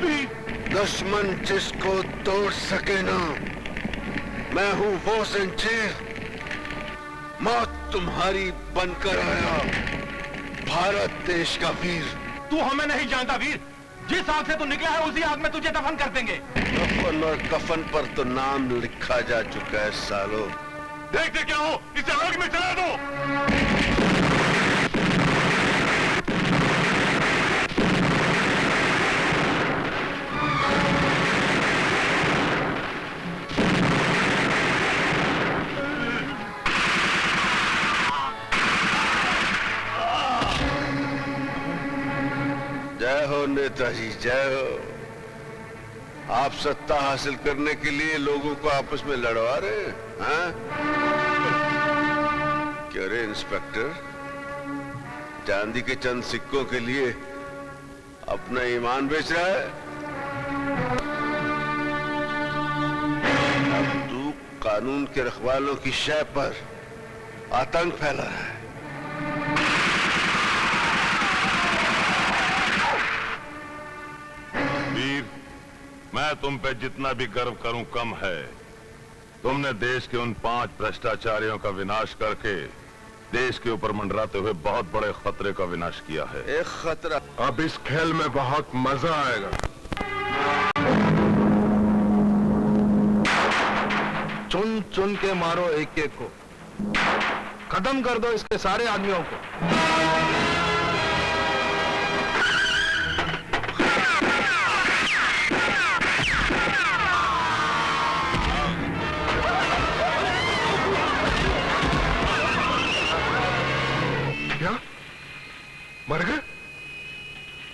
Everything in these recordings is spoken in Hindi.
दुश्मन जिसको तोड़ सके ना, मैं हूं वो जंजीर। मौत तुम्हारी बनकर आया, भारत देश का वीर। तू हमें नहीं जानता वीर, जिस आग से तू निकला है उसी आग में तुझे दफन कर देंगे। कफन और कफन पर तो नाम लिखा जा चुका है सालो। देखते क्या हो, इसे आग में चला दो। जय हो नेताजी, जय हो। आप सत्ता हासिल करने के लिए लोगों को आपस में लड़वा रहे हैं, हाँ? क्यों रे इंस्पेक्टर, चांदी के चंद सिक्कों के लिए अपना ईमान बेच रहा है? अब तू कानून के रखवालों की शय पर आतंक फैला रहा है। वीर, मैं तुम पे जितना भी गर्व करूं कम है। तुमने देश के उन 5 भ्रष्टाचारियों का विनाश करके देश के ऊपर मंडराते हुए बहुत बड़े खतरे का विनाश किया है। एक खतरा। अब इस खेल में बहुत मजा आएगा। चुन चुन के मारो एक एक को, खत्म कर दो इसके सारे आदमियों को। मर गए?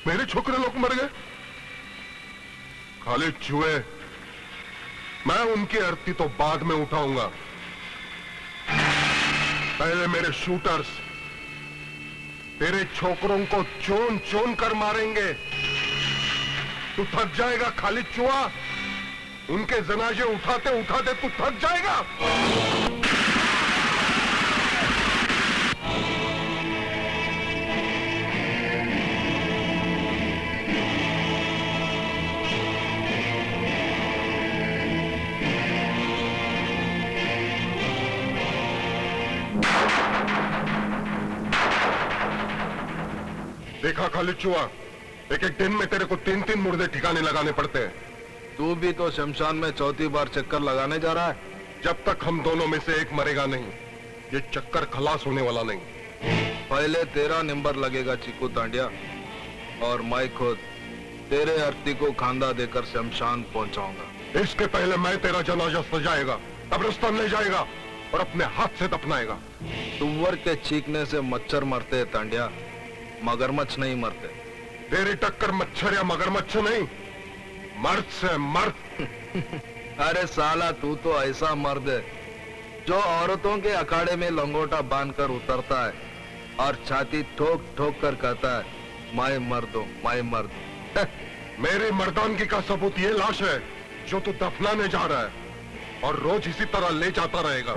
मेरे छोकरे लोग मर गए? खाली चूहे, मैं उनकी अर्थी तो बाद में उठाऊंगा। पहले मेरे शूटर्स तेरे छोकरों को चोन चोन कर मारेंगे। तू थक जाएगा खाली चूहा, उनके जनाजे उठाते उठाते तू थक जाएगा। देखा खाली चुआ, एक एक दिन में तेरे को 3-3 मुर्दे ठिकाने लगाने पड़ते हैं। तू भी तो शमशान में चौथी बार चक्कर लगाने जा रहा है। जब तक हम दोनों में से एक मरेगा नहीं, ये चक्कर खलास होने वाला नहीं। पहले तेरा नंबर लगेगा चिकू तांडिया, और मैं खुद तेरे अर्थी को खांदा देकर शमशान पहुंचाऊंगा। इसके पहले मैं तेरा जनाजा सजाएगा, कब्रिस्तान ले जाएगा और अपने हाथ से दफनाएगा। तुव्वर के चीखने से मच्छर मरते हैं तांडिया, मगरमच्छ नहीं मरते। तेरी टक्कर मच्छर या मगरमच्छ नहीं, मर्द से मर्द। अरे साला, तू तो ऐसा मर्द है जो औरतों के अखाड़े में लंगोटा बांधकर उतरता है और छाती ठोक ठोक कर कहता है, मैं मर्द हूं, मैं मर्द। मेरी मर्दानगी का सबूत ये लाश है जो तू दफनाने जा रहा है, और रोज इसी तरह ले जाता रहेगा।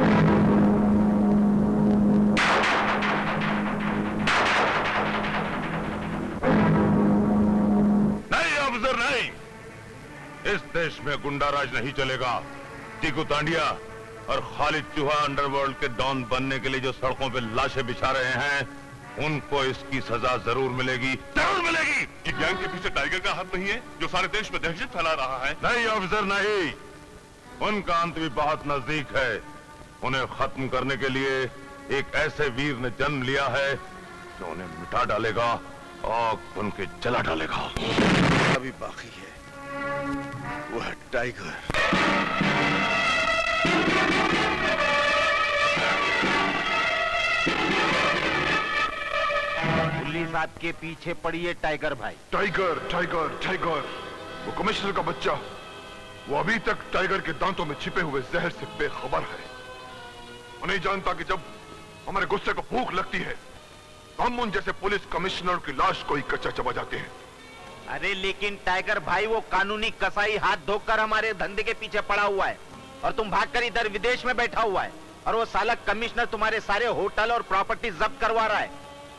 नहीं, इस देश में गुंडाराज नहीं चलेगा। टीकू तांडिया और खालिद चूहा अंडरवर्ल्ड के डॉन बनने के लिए जो सड़कों पे लाशें बिछा रहे हैं, उनको इसकी सजा जरूर मिलेगी, जरूर मिलेगी। ये गैंग के पीछे टाइगर का हाथ नहीं है जो सारे देश में दहशत फैला रहा है? नहीं ऑफिसर, नहीं। उनका अंत भी बहुत नजदीक है। उन्हें खत्म करने के लिए एक ऐसे वीर ने जन्म लिया है जो उन्हें मिटा डालेगा, आग उनके जला डालेगा। अभी बाकी है, वो है टाइगर। पुलिस आपके पीछे पड़ी है टाइगर भाई। टाइगर टाइगर टाइगर, वो कमिश्नर का बच्चा, वो अभी तक टाइगर के दांतों में छिपे हुए जहर से बेखबर है। वो नहीं जानता कि जब हमारे गुस्से को भूख लगती है, हम उन जैसे पुलिस कमिश्नर की लाश को ही कच्चा चबा जाते हैं। अरे लेकिन टाइगर भाई, वो कानूनी कसाई हाथ धोकर हमारे धंधे के पीछे पड़ा हुआ है, और तुम भागकर इधर विदेश में बैठा हुआ है, और वो साला कमिश्नर तुम्हारे सारे होटल और प्रॉपर्टी जब्त करवा रहा है।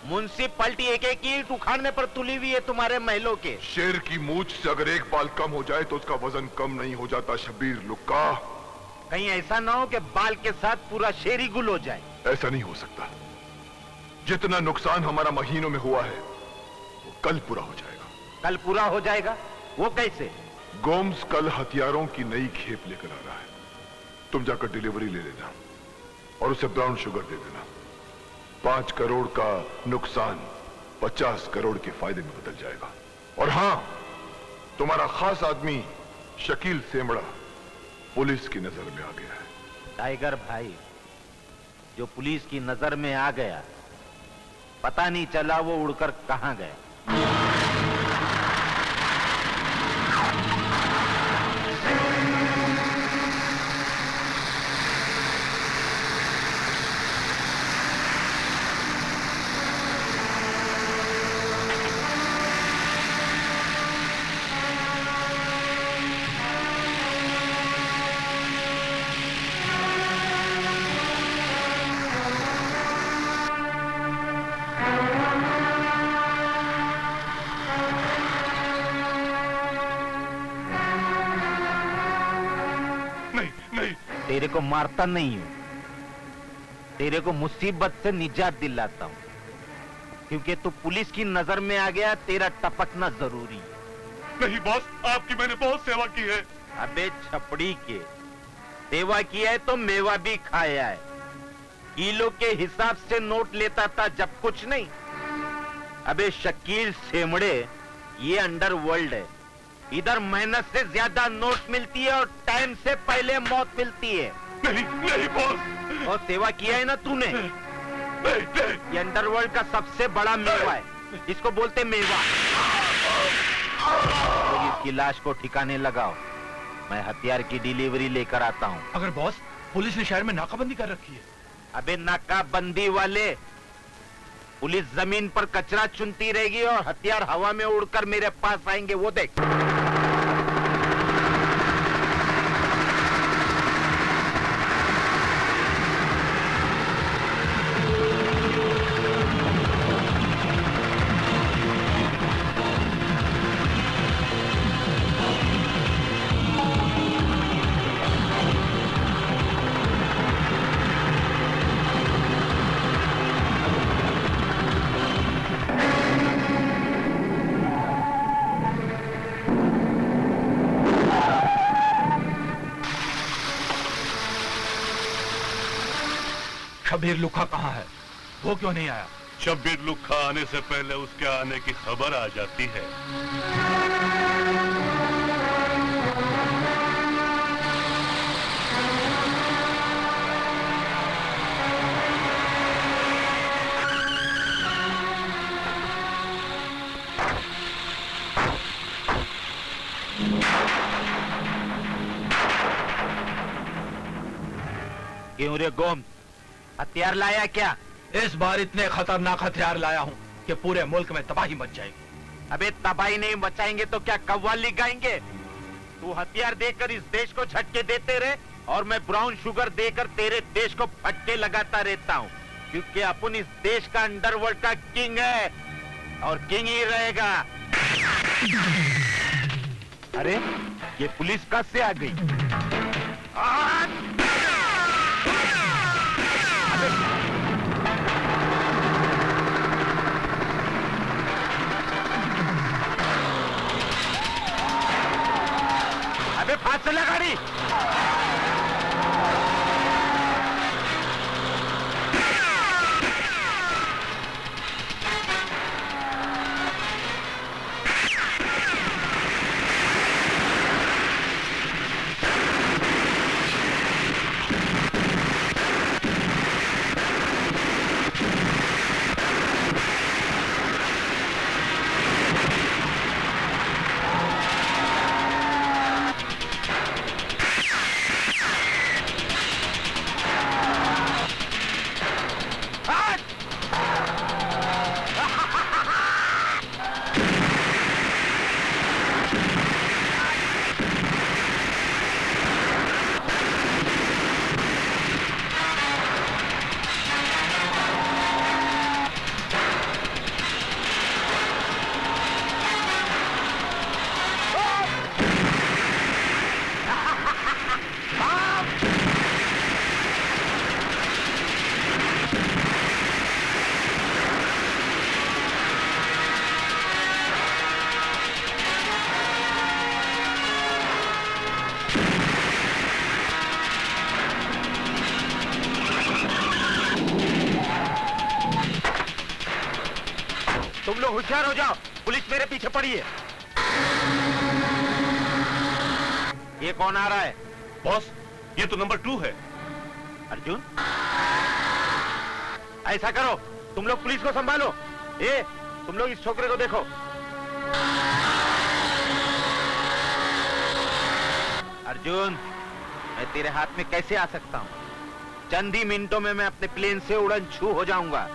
म्युनिसिपैलिटी एक एक ईंट उखाड़ने पर तुली हुई है तुम्हारे महलों के। शेर की मूछ से अगर एक बाल कम हो जाए तो उसका वजन कम नहीं हो जाता शब्बीर लुक्का। कहीं ऐसा ना हो कि बाल के साथ पूरा शेर ही गुल हो जाए। ऐसा नहीं हो सकता। जितना नुकसान हमारा महीनों में हुआ है वो कल पूरा हो जाएगा। कल पूरा हो जाएगा? वो कैसे? गोम्स कल हथियारों की नई खेप लेकर आ रहा है। तुम जाकर डिलीवरी ले लेना और उसे ब्राउन शुगर दे देना। 5 करोड़ का नुकसान 50 करोड़ के फायदे में बदल जाएगा। और हां, तुम्हारा खास आदमी शकील सेमड़ा पुलिस की नजर में आ गया है। टाइगर भाई जो पुलिस की नजर में आ गया, पता नहीं चला वो उड़कर कहां गया। तेरे को मारता नहीं हूं, तेरे को मुसीबत से निजात दिलाता हूं, क्योंकि तू पुलिस की नजर में आ गया। तेरा टपकना जरूरी है। नहीं बॉस, आपकी मैंने बहुत सेवा की है। अबे छपड़ी के, सेवा किया है तो मेवा भी खाया है। किलो के हिसाब से नोट लेता था जब कुछ नहीं। अबे शकील सेमड़े, ये अंडरवर्ल्ड है। इधर मेहनत से ज्यादा नोट मिलती है और टाइम से पहले मौत मिलती है। नहीं नहीं बॉस। और सेवा किया है ना तूने। ये अंडरवर्ल्ड का सबसे बड़ा मेवा है, इसको बोलते मेवा। तो इसकी लाश को ठिकाने लगाओ, मैं हथियार की डिलीवरी लेकर आता हूँ। अगर बॉस, पुलिस ने शहर में नाकाबंदी कर रखी है। अबे नाकाबंदी वाले, पुलिस जमीन पर कचरा चुनती रहेगी और हथियार हवा में उड़कर मेरे पास आएंगे, वो देख। शब्बीर लुक्का कहाँ है? वो क्यों नहीं आया? शब्बीर लुक्का आने से पहले उसके आने की खबर आ जाती है। क्यों रे गोम, हथियार लाया क्या? इस बार इतने खतरनाक हथियार लाया हूँ कि पूरे मुल्क में तबाही मच जाएगी। अबे तबाही नहीं मचाएंगे तो क्या कव्वाली गाएंगे? तू हथियार देकर इस देश को झटके देते रहे और मैं ब्राउन शुगर देकर तेरे देश को फटके लगाता रहता हूँ, क्योंकि अपन इस देश का अंडरवर्ल्ड का किंग है और किंग ही रहेगा। अरे ये पुलिस कब से आ गई? अबे फास्ट चला गाड़ी। होशियार हो जाओ, पुलिस मेरे पीछे पड़ी है। ये कौन आ रहा है? बॉस, ये तो नंबर 2 है। अर्जुन, ऐसा करो, तुम लोग पुलिस को संभालो। तुम लोग इस छोकरे को देखो। अर्जुन, मैं तेरे हाथ में कैसे आ सकता हूं? चंद ही मिनटों में मैं अपने प्लेन से उड़न छू हो जाऊंगा।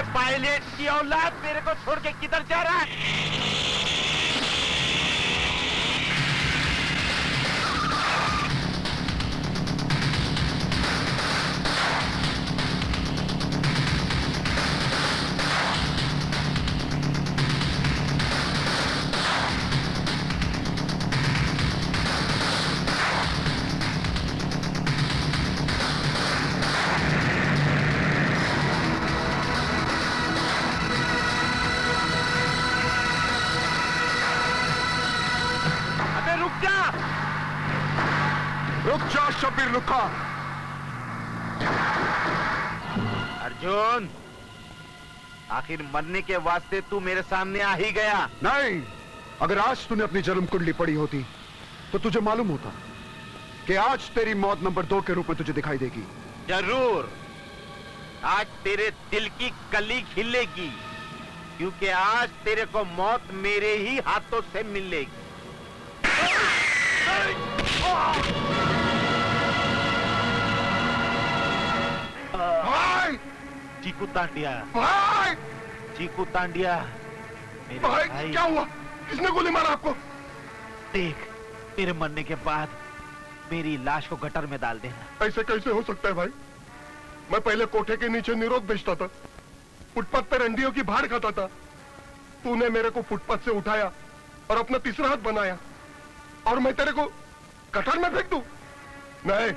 पायलट की औलाद मेरे को छोड़ के किधर जा रहा है? रुक जा शब्बीर रुका। अर्जुन, आखिर मरने के वास्ते तू मेरे सामने आ ही गया। नहीं, अगर आज तूने अपनी जन्म कुंडली पढ़ी होती तो तुझे मालूम होता कि आज तेरी मौत नंबर 2 के रूप में तुझे दिखाई देगी। जरूर, आज तेरे दिल की कली खिलेगी, क्योंकि आज तेरे को मौत मेरे ही हाथों से मिलेगी। भाई! चीकू तांडिया, भाई! चीकू तांडिया, मेरे भाई, भाई। क्या हुआ? किसने गोली मारा आपको? देख, तेरे मरने के बाद मेरी लाश को गटर में डाल देना। ऐसे कैसे हो सकता है भाई? मैं पहले कोठे के नीचे निरोध बेचता था, फुटपाथ पर अंडियों की भाड़ खाता था। तूने मेरे को फुटपाथ से उठाया और अपना तीसरा हाथ बनाया, और मैं तेरे को गटर में फेंक दूं? नहीं,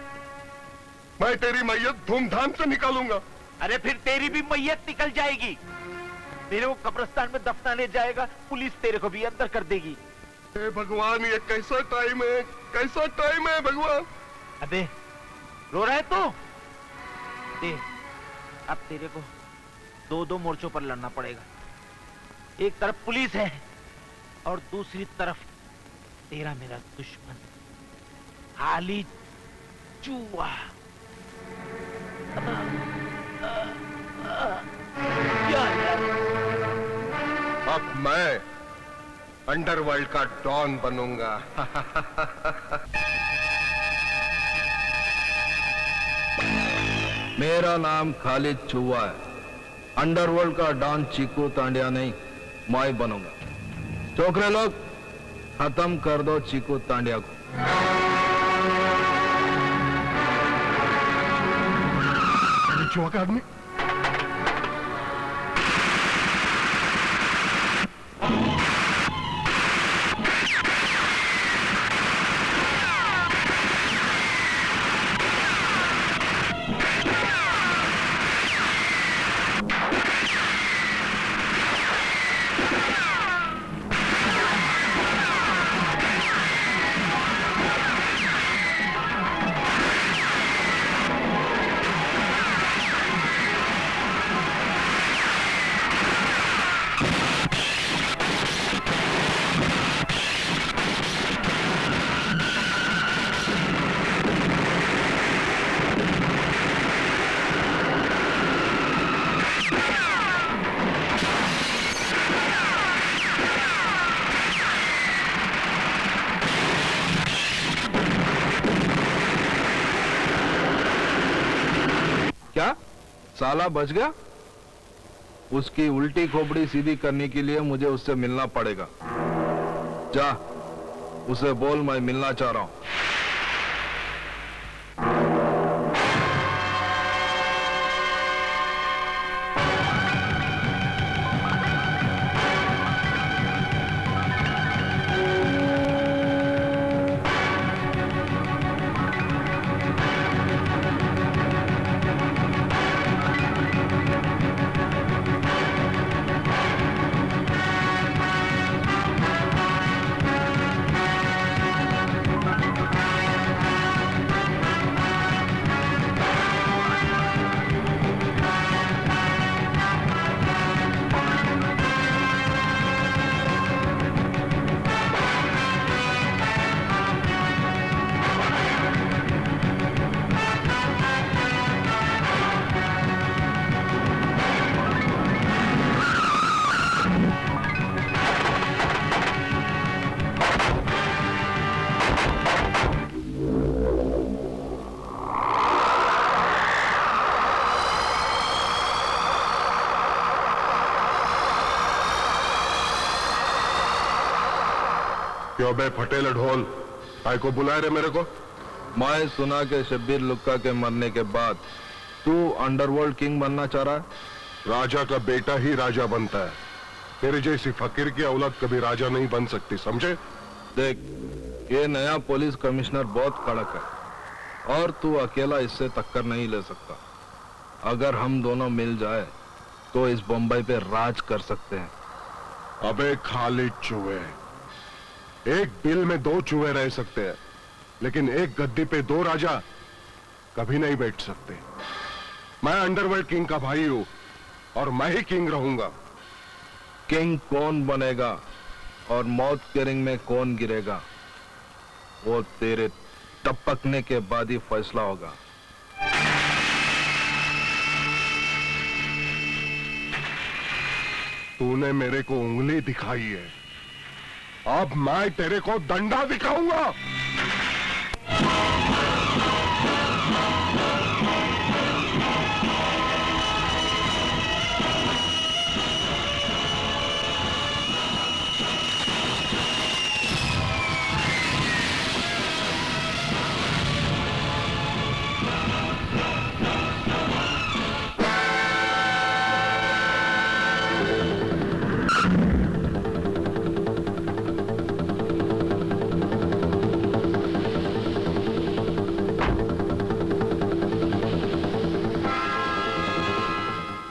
मैं तेरी मैयत धूमधाम से निकालूंगा। अरे फिर तेरी भी मैयत निकल जाएगी। तेरे को कब्रिस्तान में दफनाने जाएगा, पुलिस तेरे को भी अंदर कर देगी। हे भगवान, ये कैसा टाइम है, कैसा टाइम है भगवान। अबे रो रहा है तू? देख, अब तेरे को 2-2 मोर्चों पर लड़ना पड़ेगा। एक तरफ पुलिस है और दूसरी तरफ तेरा मेरा दुश्मन हाली चूहा। अब मैं अंडरवर्ल्ड का डॉन बनूंगा। मेरा नाम खालिद चुवा है। अंडरवर्ल्ड का डॉन चीकू तांडिया नहीं, मैं बनूंगा। छोकरे लोग, खत्म कर दो चीकू तांडिया को। चुहा का आदमी साला बच गया? उसकी उल्टी खोपड़ी सीधी करने के लिए मुझे उससे मिलना पड़ेगा। जा, उसे बोल मैं मिलना चाह रहा हूं। क्यों बे फटेल ढोल, काय को बुलाए रे मेरे को? मैं सुना के शब्बीर लुक्का के मरने के बाद तू अंडरवर्ल्ड किंग बनना चाह रहा है। राजा का बेटा ही राजा बनता है। तेरे जैसी फकीर की औलाद कभी राजा नहीं बन सकती, समझे? देख, ये नया पुलिस कमिश्नर बहुत कड़क है और तू अकेला इससे टक्कर नहीं ले सकता। अगर हम दोनों मिल जाए तो इस बम्बई पे राज कर सकते हैं। अबे खाली चूहे, एक बिल में दो चूहे रह सकते हैं, लेकिन एक गद्दी पे दो राजा कभी नहीं बैठ सकते। मैं अंडरवर्ल्ड किंग का भाई हूं और मैं ही किंग रहूंगा। किंग कौन बनेगा और मौत के रिंग में कौन गिरेगा, वो तेरे टपकने के बाद ही फैसला होगा। तूने मेरे को उंगली दिखाई है, अब मैं तेरे को डंडा दिखाऊंगा।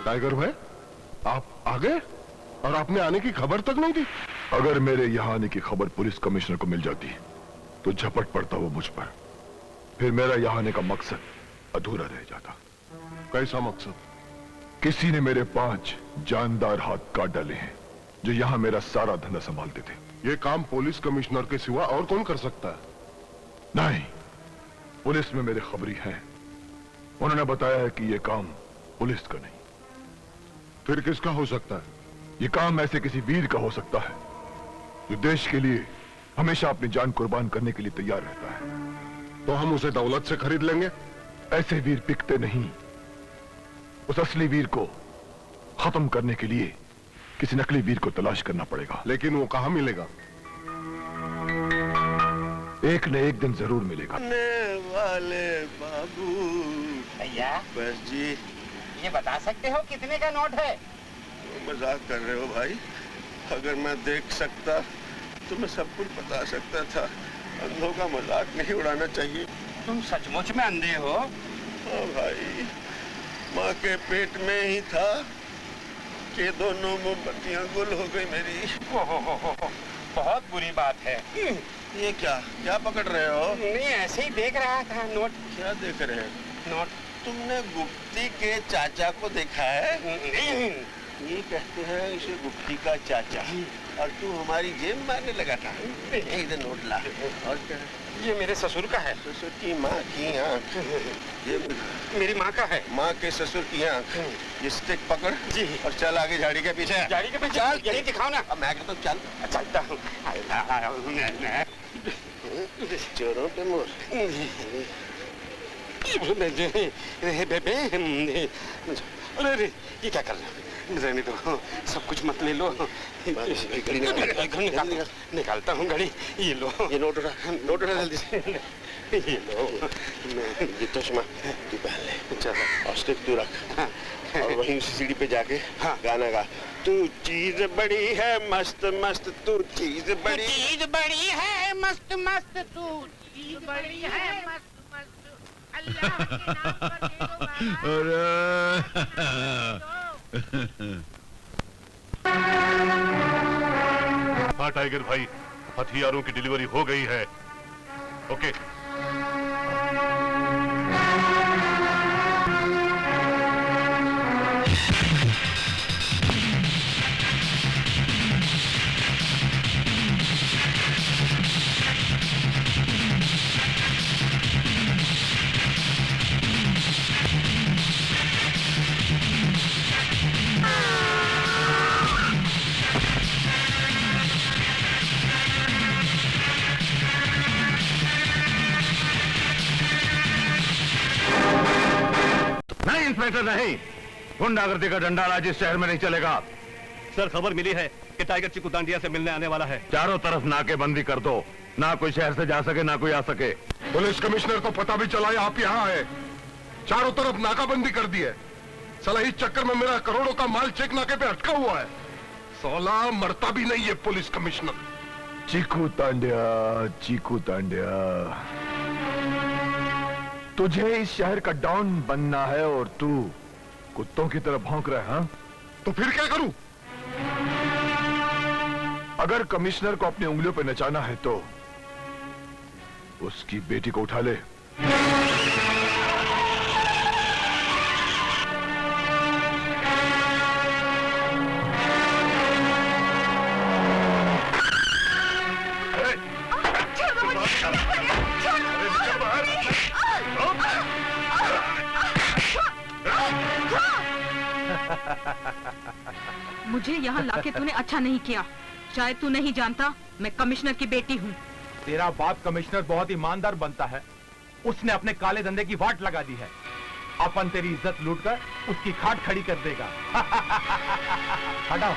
टाइगर भाई, आप आ गए और आपने आने की खबर तक नहीं दी। अगर मेरे यहाँ आने की खबर पुलिस कमिश्नर को मिल जाती तो झपट पड़ता वो मुझ पर, फिर मेरा यहाँ आने का मकसद अधूरा रह जाता। कैसा मकसद? किसी ने मेरे 5 जानदार हाथ काट डाले हैं जो यहाँ मेरा सारा धंधा संभालते थे। ये काम पुलिस कमिश्नर के सिवा और कौन कर सकता है? नहीं, पुलिस में मेरे खबरी हैं। उन्होंने बताया है कि ये काम पुलिस का नहीं, फिर किसका हो सकता है? ये काम ऐसे किसी वीर का हो सकता है जो देश के लिए हमेशा अपनी जान कुर्बान करने के लिए तैयार रहता है। तो हम उसे दौलत से खरीद लेंगे? ऐसे वीर बिकते नहीं। उस असली वीर को खत्म करने के लिए किसी नकली वीर को तलाश करना पड़ेगा। लेकिन वो कहां मिलेगा? एक न एक दिन जरूर मिलेगा। वाले बाबू भैया, बस जी, ये बता सकते हो कितने का नोट है? मजाक कर रहे हो भाई? अगर मैं देख सकता तो मैं सब कुछ बता सकता था। अंधों का मजाक नहीं उड़ाना चाहिए। तुम सचमुच में अंधे हो? हाँ भाई, माँ के पेट में ही था कि दोनों मोमबत्तियां गुल हो गई मेरी। हो, बहुत बुरी बात है। ये क्या क्या पकड़ रहे हो? नहीं, ऐसे ही देख रहा था नोट। क्या देख रहे हैं? नोट। तुमने गुप्ती के चाचा को देखा है? नहीं। ये कहते हैं इसे गुप्ती का चाचा, और तू हमारी जेब मारने लगा था। इधर नोट ला। और क्या? ये मेरे ससुर का है। ससुर की माँ की आँख। ये मेरी माँ का है। माँ के ससुर की आँख। ये स्टिक पकड़ जी। और चल आगे झाड़ी के पीछे। गाड़ी के पीछे? चल, यही दिखाओ ना। अब मैं कहता हूँ चल। चलता हूँ। चोरों पे मोर। अरे अरे ये क्या कर रहे हो? रहने दो, सब कुछ मत ले लो। घड़ी निकालता हूँ घड़ी। ये लो, ये नोट उठा जल्दी से। ये लो। ये चश्मा तू पहन ले, चल और स्टिक तू रख, और वहीं उसी सीढ़ी पे जाके गाना गा। तू चीज बड़ी है मस्त मस्त, तू चीज बड़ी है मस्त मस्त, तू चीज बड़ी है मस्त मस्त, अल्लाह के नाम पर दे दो। हाँ टाइगर भाई, हथियारों की डिलीवरी हो गई है। ओके। नहीं इंस्पेक्टर नहीं, गुंडागर्दी का डंडा आज इस शहर में नहीं चलेगा। सर खबर मिली है कि टाइगर चिकू दांडिया से मिलने आने वाला है। चारों तरफ नाकेबंदी कर दो, ना कोई शहर से जा सके ना कोई आ सके। पुलिस कमिश्नर को पता भी चला है आप यहाँ है। चारों तरफ नाकाबंदी कर दी है। साला इस चक्कर में मेरा करोड़ों का माल चेक नाके पे अटका हुआ है। साला मरता भी नहीं है पुलिस कमिश्नर। चीकू तांड्या, तुझे इस शहर का डॉन बनना है और तू कुत्तों की तरह भौंक रहा है, हाँ? तो फिर क्या करूं? अगर कमिश्नर को अपनी उंगलियों पे नचाना है तो उसकी बेटी को उठा ले। मुझे यहाँ लाके तूने अच्छा नहीं किया। शायद तू नहीं जानता, मैं कमिश्नर की बेटी हूँ। तेरा बाप कमिश्नर बहुत ईमानदार बनता है। उसने अपने काले धंधे की वाट लगा दी है। अपन तेरी इज्जत लूटकर उसकी खाट खड़ी कर देगा। हटाओ।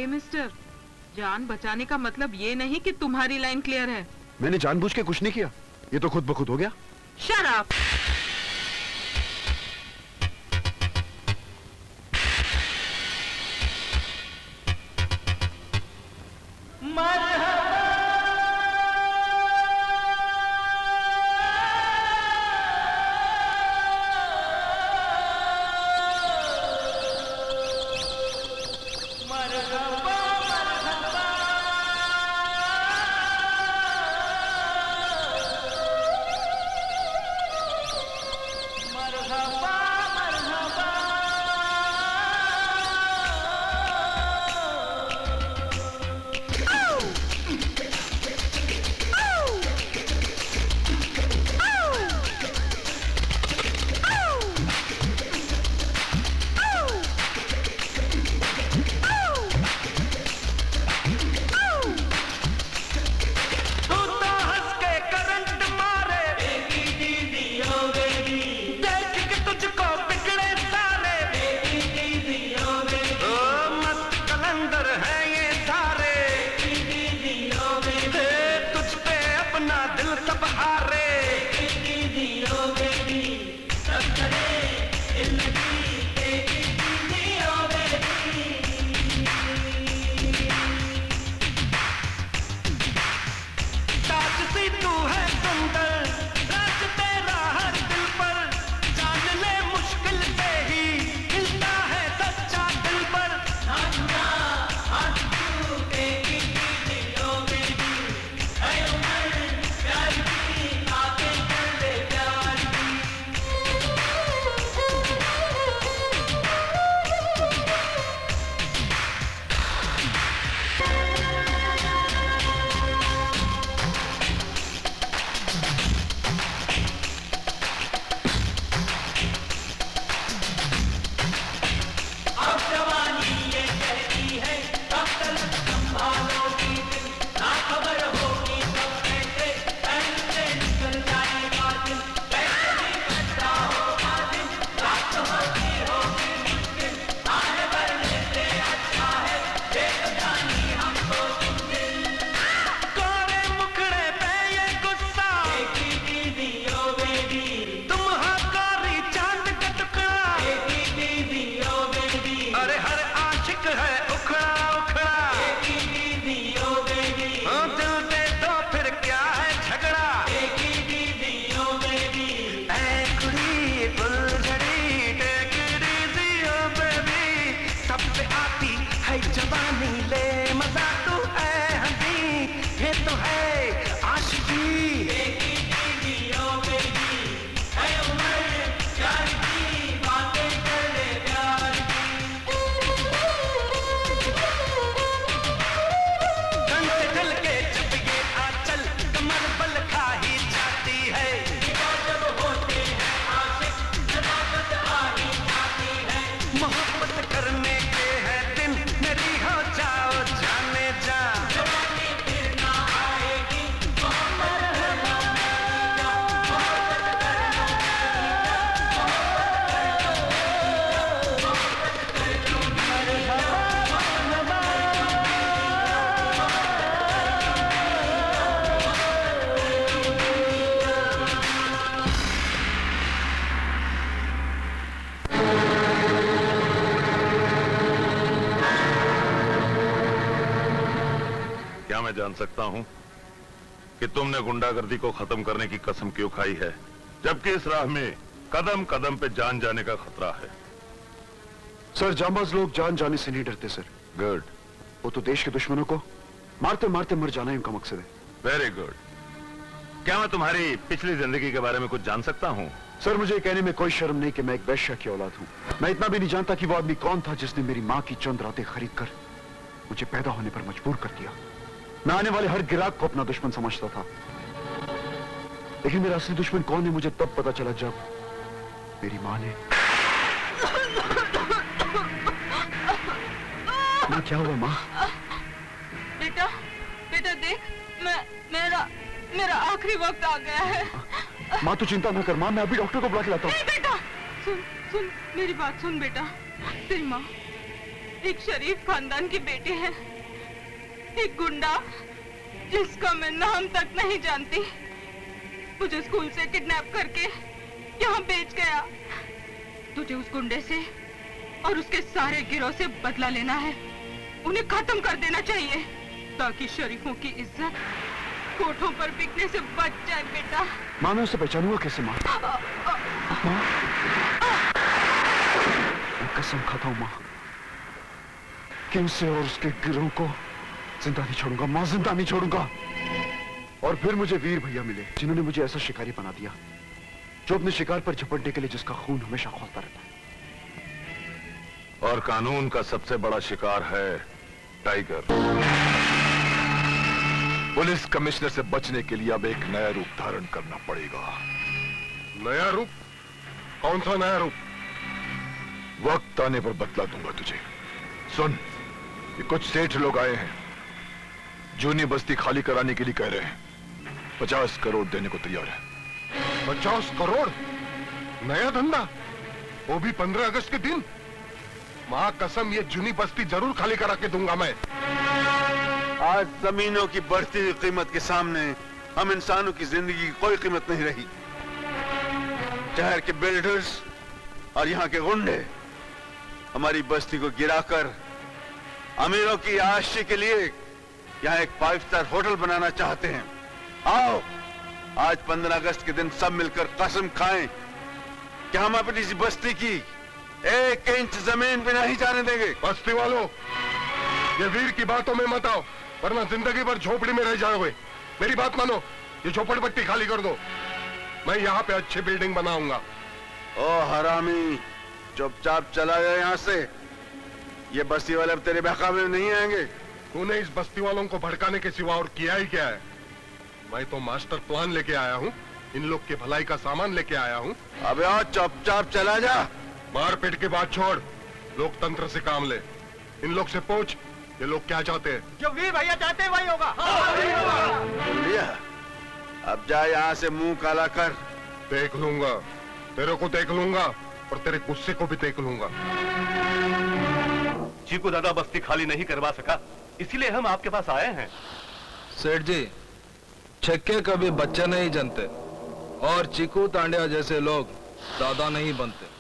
मिस्टर, जान बचाने का मतलब ये नहीं कि तुम्हारी लाइन क्लियर है। मैंने जानबूझ के कुछ नहीं किया, ये तो खुद ब खुद हो गया। Shut up. क्या मैं जान सकता हूं कि तुमने गुंडागर्दी को खत्म करने की कसम क्यों खाई है, जबकि इस राह में कदम कदम पे जान जाने का खतरा है? सर, जांबाज लोग जान जाने से नहीं डरते सर। गुड। वो तो देश के दुश्मनों को मारते मारते मर जाना ही उनका मकसद है। Very good. क्या मैं तुम्हारी पिछली जिंदगी के बारे में कुछ जान सकता हूं? सर, मुझे कहने में कोई शर्म नहीं कि मैं एक वैश्या की औलाद हूं। मैं इतना भी नहीं जानता कि वो आदमी कौन था जिसने मेरी माँ की चंद रातें खरीद कर मुझे पैदा होने पर मजबूर कर दिया। मैं आने वाले हर गिराक को अपना दुश्मन समझता था, लेकिन मेरा असली दुश्मन कौन है मुझे तब पता चला जब मेरी माँ ने। माँ, क्या हुआ माँ? बेटा, बेटा देख, मेरा आखिरी वक्त आ गया है। माँ तू चिंता ना कर माँ, मैं अभी डॉक्टर को बुला के लाता हूँ। नहीं बेटा, सुन मेरी बात सुन बेटा। तेरी माँ एक शरीफ खानदान की बेटी है, एक गुंडा जिसका मैं नाम तक नहीं जानती मुझे स्कूल से किडनैप करके यहाँ बेच गया। तुझे उस गुंडे से और उसके सारे गिरोह से बदला लेना है, उन्हें खत्म कर देना चाहिए ताकि शरीफों की इज्जत कोठों पर बिकने से बच जाए। बेटा माँ, मैं उसे पहचानूंगा कैसे? माँ, मैं कसम खाता हूँ माँ कि उसे और उसके गिरोह को जिंदा नहीं छोड़ूंगा। माँ, जिंदा नहीं छोड़ूंगा। और फिर मुझे वीर भैया मिले जिन्होंने मुझे ऐसा शिकारी बना दिया जो अपने शिकार पर झपटने के लिए जिसका खून हमेशा खौलता रहता है। और कानून का सबसे बड़ा शिकार है टाइगर। पुलिस कमिश्नर से बचने के लिए अब एक नया रूप धारण करना पड़ेगा। नया रूप? कौन सा नया रूप? वक्त आने पर बतला दूंगा तुझे। सुन, ये कुछ सेठ लोग आए हैं, जूनी बस्ती खाली कराने के लिए कह रहे हैं। 50 करोड़ देने को तैयार है। 50 करोड़? नया धंधा, वो भी 15 अगस्त के दिन? मां कसम, ये जूनी बस्ती जरूर खाली करा के दूंगा मैं। आज जमीनों की बढ़ती हुई कीमत के सामने हम इंसानों की जिंदगी की कोई कीमत नहीं रही। शहर के बिल्डर्स और यहाँ के गुंडे हमारी बस्ती को गिराकर अमीरों की आशी के लिए यहाँ एक 5 स्टार होटल बनाना चाहते हैं। आओ, आज 15 अगस्त के दिन सब मिलकर कसम खाएं कि हम अपनी इस बस्ती की 1 इंच जमीन भी नहीं जाने देंगे। बस्ती वालों, ये वीर की बातों में मत आओ, वरना जिंदगी भर झोपड़ी में रह जाओगे। मेरी बात मानो, ये झोपड़पट्टी खाली कर दो। मैं यहाँ पे अच्छी बिल्डिंग बनाऊंगा। ओ हरामी, चुपचाप चला गया यहाँ से। ये बस्ती वाले अब तेरे बहकावे में नहीं आएंगे। तूने इस बस्ती वालों को भड़काने के सिवा और किया ही क्या है? मैं तो मास्टर प्लान लेके आया हूँ, इन लोग की भलाई का सामान लेके आया हूँ। अबे आओ, चुपचाप चला जा। मारपीट की बात छोड़, लोकतंत्र से काम ले। इन लोग से पूछ, ये लोग क्या चाहते हैं? जो वीर भैया चाहते हैं वही होगा। लिया, अब जा यहाँ से मुंह काला कर। देख लूंगा, तेरे को देख लूंगा और तेरे गुस्से को भी देख लूंगा। चीकू दादा बस्ती खाली नहीं करवा सका, इसीलिए हम आपके पास आए हैं। सेठ जी, छक्के कभी बच्चे नहीं जनते और चीकू तांडिया जैसे लोग दादा नहीं बनते।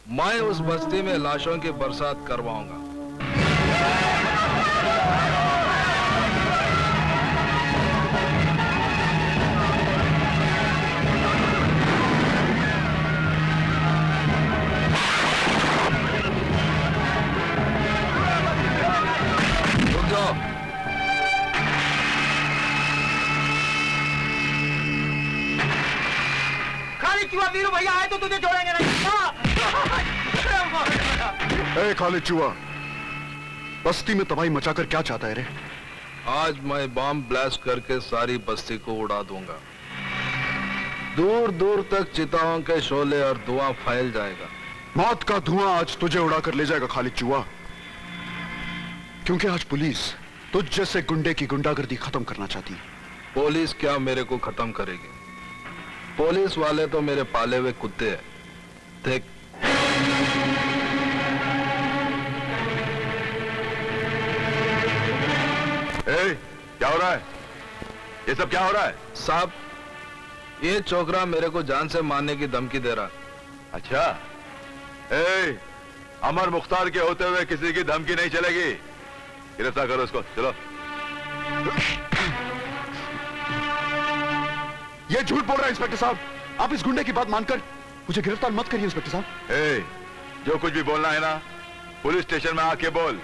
मैं उस बस्ती में लाशों की बरसात करवाऊंगा। रुक जाओ। खाली चुहा वीरू भैया आए तो तुझे छोड़ेंगे नहीं। ए खालिद चूहा, बस्ती में तबाही मचाकर क्या चाहता है रे? आज मैं बम ब्लास्ट करके सारी बस्ती को उड़ा दूंगा। दूर दूर तक चिताओं के शोले और धुआं फैल जाएगा। मौत का धुआं आज तुझे उड़ाकर ले जाएगा खालिद चूहा, क्योंकि आज पुलिस तुझ जैसे गुंडे की गुंडागर्दी खत्म करना चाहती है। पुलिस क्या मेरे को खत्म करेगी? पुलिस वाले तो मेरे पाले हुए कुत्ते हैं। देख, क्या हो रहा है? ये सब क्या हो रहा है? साहब, ये छोकरा मेरे को जान से मारने की धमकी दे रहा। अच्छा, अमर मुख्तार के होते हुए किसी की धमकी नहीं चलेगी। गिरफ्तार करो उसको, चलो। ये झूठ बोल रहा है इंस्पेक्टर साहब। आप इस गुंडे की बात मानकर मुझे गिरफ्तार मत करिए इंस्पेक्टर साहब। जो कुछ भी बोलना है ना, पुलिस स्टेशन में आके बोल,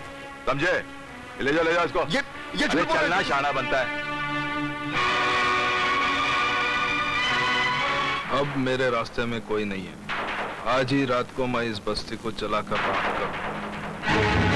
समझे? ले जाओ इसको। ये झूठ चलना शाना बनता है। अब मेरे रास्ते में कोई नहीं है। आज ही रात को मैं इस बस्ती को चलाकर राख करूं।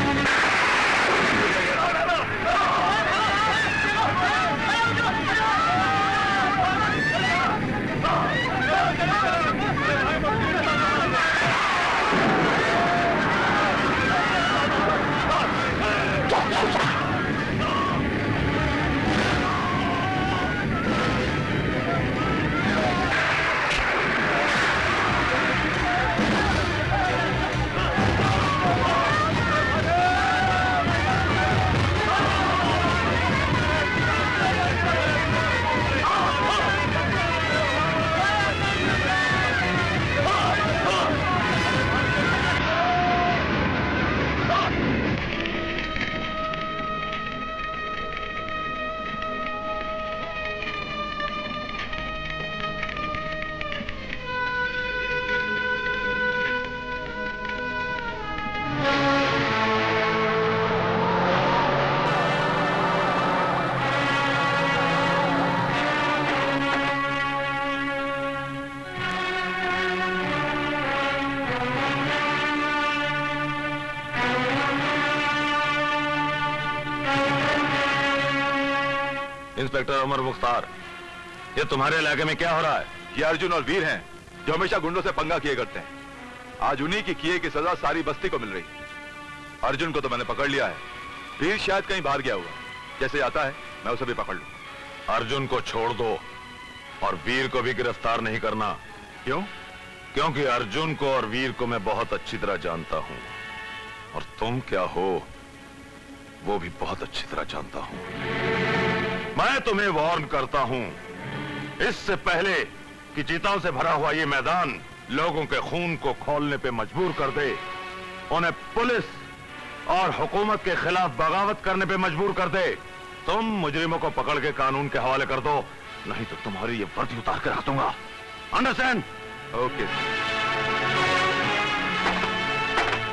इंस्पेक्टर उमर मुख्तार, ये तुम्हारे इलाके में क्या हो रहा है? ये अर्जुन और वीर हैं जो हमेशा गुंडों से पंगा किए करते हैं। आज उन्हीं की किए की सजा सारी बस्ती को मिल रही है। अर्जुन को तो मैंने पकड़ लिया है, वीर शायद कहीं बाहर गया हुआ। जैसे आता है मैं उसे भी पकड़ लूं। अर्जुन को छोड़ दो और वीर को भी गिरफ्तार नहीं करना। क्यों? क्योंकि अर्जुन को और वीर को मैं बहुत अच्छी तरह जानता हूं, और तुम क्या हो वो भी बहुत अच्छी तरह जानता हूं। मैं तुम्हें वार्न करता हूं, इससे पहले कि चीताओं से भरा हुआ ये मैदान लोगों के खून को खौलने पे मजबूर कर दे, उन्हें पुलिस और हुकूमत के खिलाफ बगावत करने पे मजबूर कर दे, तुम मुजरिमों को पकड़ के कानून के हवाले कर दो, नहीं तो तुम्हारी ये वर्दी उतार कर रख दूंगा। अंडरस्टैंड? ओके।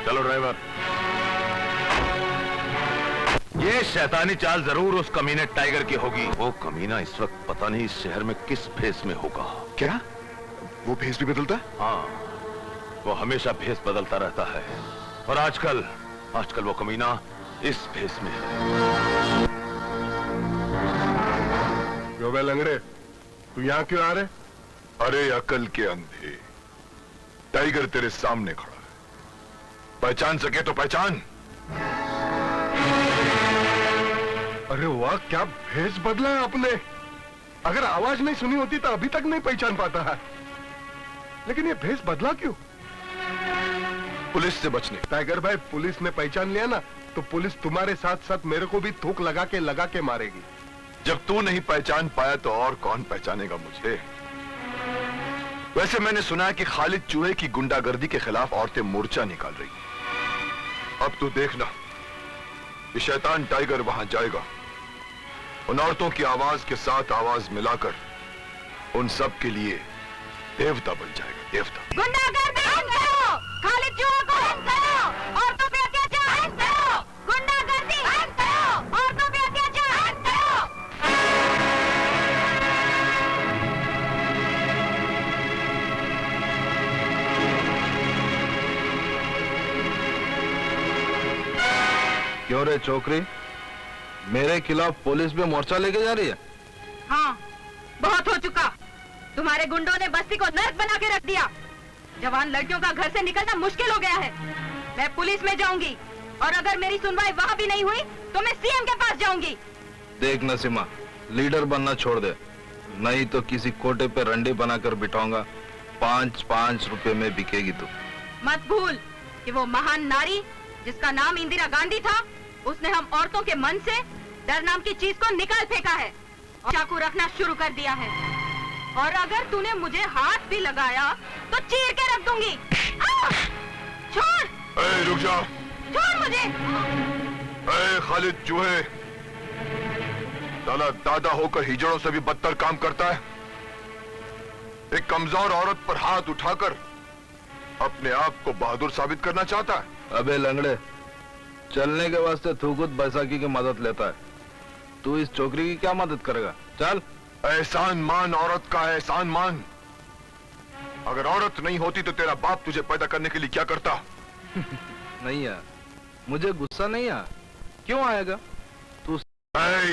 चलो ड्राइवर। ये शैतानी चाल जरूर उस कमीने टाइगर की होगी। वो कमीना इस वक्त पता नहीं इस शहर में किस भेष में होगा। क्या वो भेष भी बदलता है? हाँ, वो हमेशा भेष बदलता रहता है, और आजकल वो कमीना इस भेष में है। जो बे लंगड़े, तू यहाँ क्यों आ रहे? अरे अकल के अंधे, टाइगर तेरे सामने खड़ा है, पहचान सके तो पहचान। अरे वाह, क्या भेष बदला है आपने। अगर आवाज नहीं सुनी होती तो अभी तक नहीं पहचान पाता है, लेकिन ये भेष बदला क्यों? पुलिस से बचने। टाइगर भाई, पुलिस ने पहचान लिया ना तो पुलिस तुम्हारे साथ साथ मेरे को भी थूक लगा के मारेगी। जब तू नहीं पहचान पाया तो और कौन पहचानेगा मुझे? वैसे मैंने सुना है कि खालिद चूहे की गुंडागर्दी के खिलाफ औरतें मोर्चा निकाल रही हैं। अब तू देखना, ये शैतान टाइगर वहां जाएगा, उन औरतों की आवाज के साथ आवाज मिलाकर उन सब के लिए देवता बन जाएगा। देवता। गुंडागर्दी बंद करो, खालिद चूहे को बंद करो, औरतों पे अत्याचार बंद करो, गुंडागर्दी बंद करो, औरतों पे अत्याचार बंद करो। क्यों रे छोकरी, मेरे खिलाफ पुलिस भी मोर्चा लेके जा रही है? हाँ, बहुत हो चुका। तुम्हारे गुंडों ने बस्ती को नर्क बना के रख दिया। जवान लड़कियों का घर से निकलना मुश्किल हो गया है। मैं पुलिस में जाऊंगी, और अगर मेरी सुनवाई वहाँ भी नहीं हुई तो मैं सीएम के पास जाऊंगी। देख नसीमा, लीडर बनना छोड़ दे, नहीं तो किसी कोटे पे रंडी बनाकर बिठाऊंगा। 5-5 रुपए में बिकेगी तू। मत भूल कि वो महान नारी जिसका नाम इंदिरा गांधी था, उसने हम औरतों के मन से डर नाम की चीज को निकाल फेंका है और चाकू रखना शुरू कर दिया है। और अगर तूने मुझे हाथ भी लगाया तो चीर के रख दूंगी। छोड़। रुक जा। छोड़ मुझे। खालिद चूहे, साला दादा होकर हिजड़ों से भी बदतर काम करता है। एक कमजोर औरत पर हाथ उठाकर अपने आप को बहादुर साबित करना चाहता है। अबे लंगड़े, चलने के वास्ते थूकुत बैसाखी की मदद लेता है, तू इस छोकरी की क्या मदद करेगा? चल। एहसान मान औरत का, एहसान मान। अगर औरत नहीं होती तो तेरा बाप तुझे पैदा करने के लिए क्या करता? नहीं यार, मुझे गुस्सा नहीं आ। क्यों आएगा तू?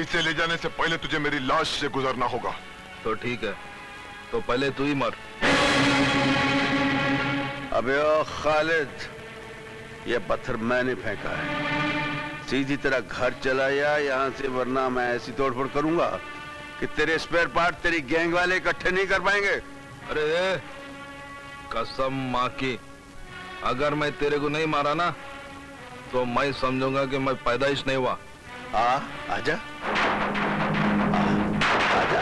इसे ले जाने से पहले तुझे मेरी लाश से गुजरना होगा। तो ठीक है, तो पहले तू ही मर। अबे ओ खालिद, ये पत्थर मैंने फेंका है, सीधी तरह घर चला या यहाँ से, वरना मैं ऐसी तोड़फोड़ करूंगा कि तेरे स्पेयर पार्ट तेरी गैंग वाले इकट्ठे नहीं कर पाएंगे। अरे कसम माँ की, अगर मैं तेरे को नहीं मारा ना तो मैं समझूंगा कि मैं पैदाइश नहीं हुआ। आजा। आजा।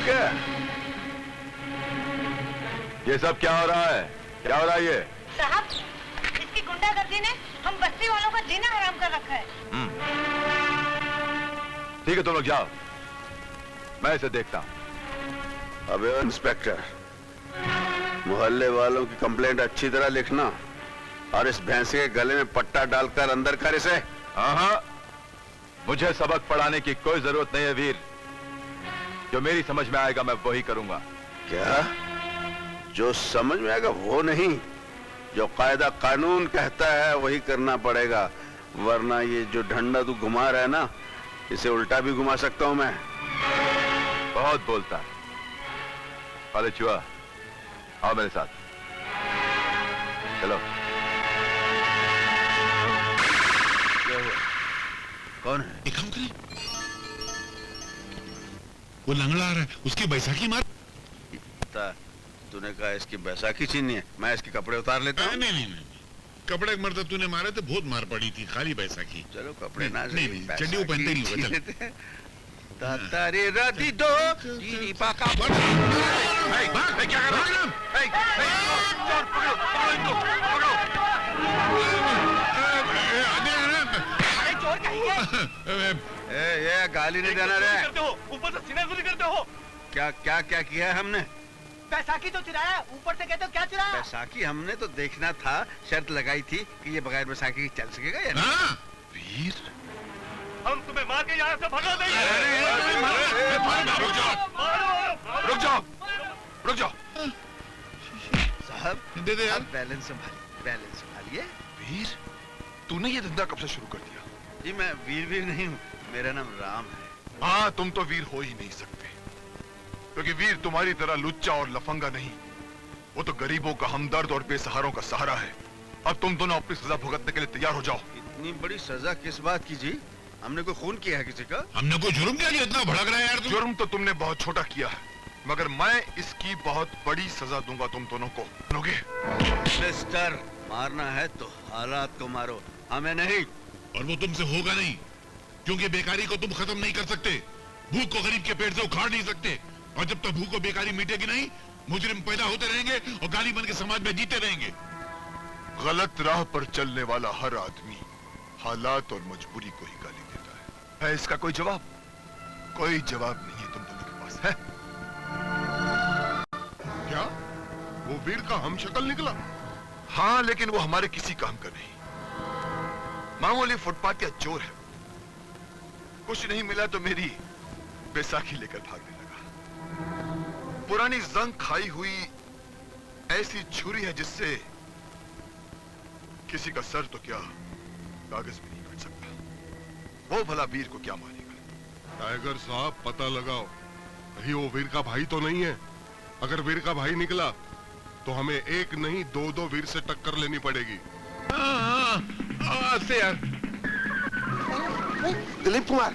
क्या ये सब क्या हो रहा है? क्या हो रहा है ये? साहब, इसकी गुंडागर्दी ने हम बस्ती वालों का जीना हराम कर रखा है। ठीक है, तुम लोग जाओ, मैं इसे देखता हूं। अबे इंस्पेक्टर, मोहल्ले वालों की कंप्लेंट अच्छी तरह लिखना और इस भैंसे के गले में पट्टा डालकर अंदर कर इसे। हाँ, मुझे सबक पढ़ाने की कोई जरूरत नहीं है वीर। जो मेरी समझ में आएगा मैं वही करूंगा। क्या? जो समझ में आएगा वो नहीं, जो कायदा कानून कहता है वही करना पड़ेगा, वरना ये जो डंडा तू घुमा रहा है ना, इसे उल्टा भी घुमा सकता हूं मैं। बहुत बोलता है। अरे चुहा, आओ मेरे साथ। चलो। क्या हुआ? कौन है? एक काम करें, वो लंगड़ा आ रहा है, उसकी बैसाखी मार। तूने कहा इसकी बैसाखी छीननी है, मैं इसके कपड़े उतार लेता हूँ। नहीं, कपड़े मरता तूने मारे थे, बहुत मार पड़ी थी, खाली बैसाखी। चलो कपड़े ना, नहीं, चड्डी वो पहनते ही नहीं होगा। तारे राती दो दीदी पाका। क्या कर रहा है? ये गाली नहीं देना रे। ऊपर से सीनागुली करते हो। क्या क्या क्या किया है हमने? बैसाखी तो चुराया, ऊपर से कहते हो क्या चुराया? बैसाखी हमने तो देखना था, शर्त लगाई थी कि ये बगैर बैसाखी चल सकेगा या नहीं? वीर, हम तुम्हें मार के यहाँ से भगा देंगे। रुक जाओ, रुक जाओ। साहब दे दे यार। Balance संभालिए, balance संभालिए। वीर, तूने ये धंधा कब से शुरू कर दिया? जी मैं वीर नहीं हूँ, मेरा नाम राम है। हाँ, तुम तो वीर हो ही नहीं सकते, क्योंकि वीर तुम्हारी तरह लुच्चा और लफंगा नहीं, वो तो गरीबों का हमदर्द और बेसहारों का सहारा है। अब तुम दोनों अपनी सजा भुगतने के लिए तैयार हो जाओ। इतनी बड़ी सजा किस बात की जी? हमने कोई खून किया है किसी का? हमने कोई जुर्म किया, इतना भड़क रहा है यार? जुर्म तो तुमने बहुत छोटा किया है, मगर मैं इसकी बहुत बड़ी सजा दूंगा तुम दोनों को। सुनोगे? मिस्टर, मारना है तो हालात को मारो, हमें नहीं। और वो तुमसे होगा नहीं, क्योंकि बेकारी को तुम खत्म नहीं कर सकते, भूख को गरीब के पेट से उखाड़ नहीं सकते, और जब तक भूख और बेकारी मिटेगी नहीं, मुजरिम पैदा होते रहेंगे और गाली बन के समाज में जीते रहेंगे। गलत राह पर चलने वाला हर आदमी हालात और मजबूरी को ही गाली देता है। इसका कोई जवाब? कोई जवाब नहीं है तुम दोनों के पास, है? क्या वो वीर का हम शक्ल निकला? हाँ, लेकिन वो हमारे किसी काम का नहीं, मामूली फुटपाथ या चोर है। कुछ नहीं मिला तो मेरी बैसाखी लेकर भागने लगा। पुरानी जंग खाई हुई ऐसी छुरी है जिससे किसी का सर तो क्या कागज भी नहीं कट सकता। वो भला वीर को क्या मारेगा? टाइगर साहब, पता लगाओ, कहीं वो वीर का भाई तो नहीं है। अगर वीर का भाई निकला तो हमें एक नहीं दो वीर से टक्कर लेनी पड़ेगी। से यार। दिलीप कुमार,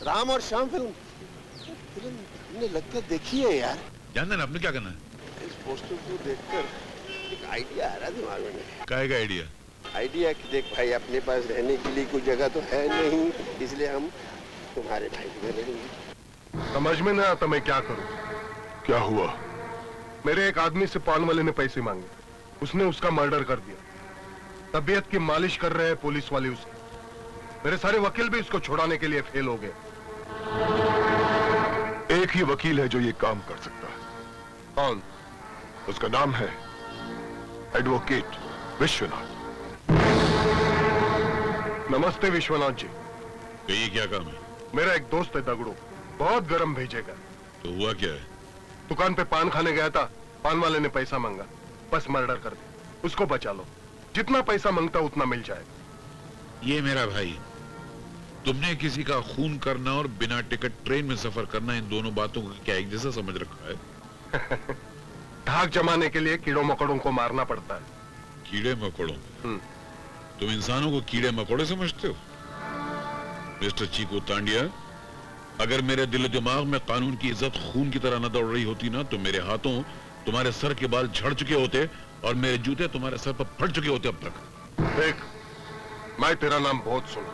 राम और श्याम फिल्म हमने लगकर देखी है यार। जानना ना आपने क्या करना है? इस पोस्टर को देखकर एक आइडिया आ रहा दिमाग में। क्या का आइडिया? आइडिया कि देख भाई, अपने पास रहने के लिए कोई जगह तो है नहीं, इसलिए हम तुम्हारे भाई के घर रहेंगे। समझ में ना आता मैं क्या करूं। क्या हुआ? मेरे एक आदमी से पान वाले ने पैसे मांगे, उसने उसका मर्डर कर दिया। तबीयत की मालिश कर रहे हैं पुलिस वाले उसकी। मेरे सारे वकील भी उसको छुड़ाने के लिए फेल हो गए। एक ही वकील है जो ये काम कर सकता है। कौन? उसका नाम है एडवोकेट विश्वनाथ। नमस्ते विश्वनाथ जी। तो ये क्या काम है? मेरा एक दोस्त है दगड़ू, बहुत गरम भेजेगा। तो हुआ क्या है? दुकान पे पान खाने गया था, पान वाले ने पैसा मांगा, बस मर्डर कर दिया। उसको बचा लो, जितना पैसा मांगता उतना मिल जाएगा। ये मेरा भाई, तुमने किसी का खून करना और बिना टिकट ट्रेन में सफर करना, इन दोनों बातों को क्या एक जैसा समझ रखा है? धाक जमाने के लिए कीड़ों मकोड़ों को मारना पड़ता है। कीड़े मकोड़ों? तुम इंसानों को कीड़े मकोड़े समझते हो? मिस्टर चीकू तांडिया, अगर मेरे दिल दिमाग में कानून की इज्जत खून की तरह न दौड़ रही होती ना, तो मेरे हाथों तुम्हारे सर के बाल झड़ चुके होते और मेरे जूते तुम्हारे सर पर फट चुके होते अब तक। देख, मैं तेरा नाम बहुत सुना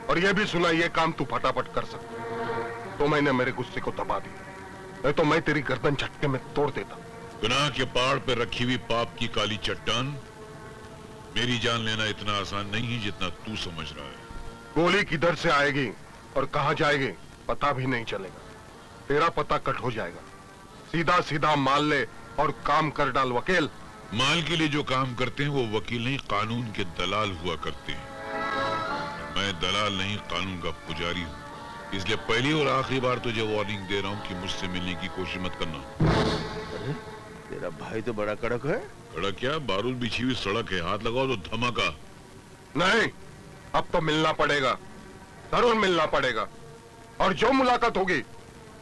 और यह भी सुना ये काम तू फटाफट कर सकता, तो मैंने मेरे गुस्से को दबा दिया, नहीं तो मैं तेरी गर्दन झटके में तोड़ देता। गुनाह के पहाड़ पर रखी हुई पाप की काली चट्टान, मेरी जान लेना इतना आसान नहीं है जितना तू समझ रहा है। गोली किधर से आएगी और कहां जाएगी पता भी नहीं चलेगा। तेरा पता कट हो जाएगा। सीधा सीधा माल ले और काम कर डाल वकील। माल के लिए जो काम करते हैं वो वकील नहीं, कानून के दलाल हुआ करते हैं। मैं दलाल नहीं, कानून का पुजारी हूँ। इसलिए पहली और आखिरी बार तुझे वार्निंग दे रहा हूँ कि मुझसे मिलने की कोशिश मत करना। अरे तेरा भाई तो बड़ा कड़क है। कड़क क्या, बारूद बिछी हुई सड़क है, हाथ लगाओ तो धमाका। नहीं, अब तो मिलना पड़ेगा, जरूर मिलना पड़ेगा। और जो मुलाकात होगी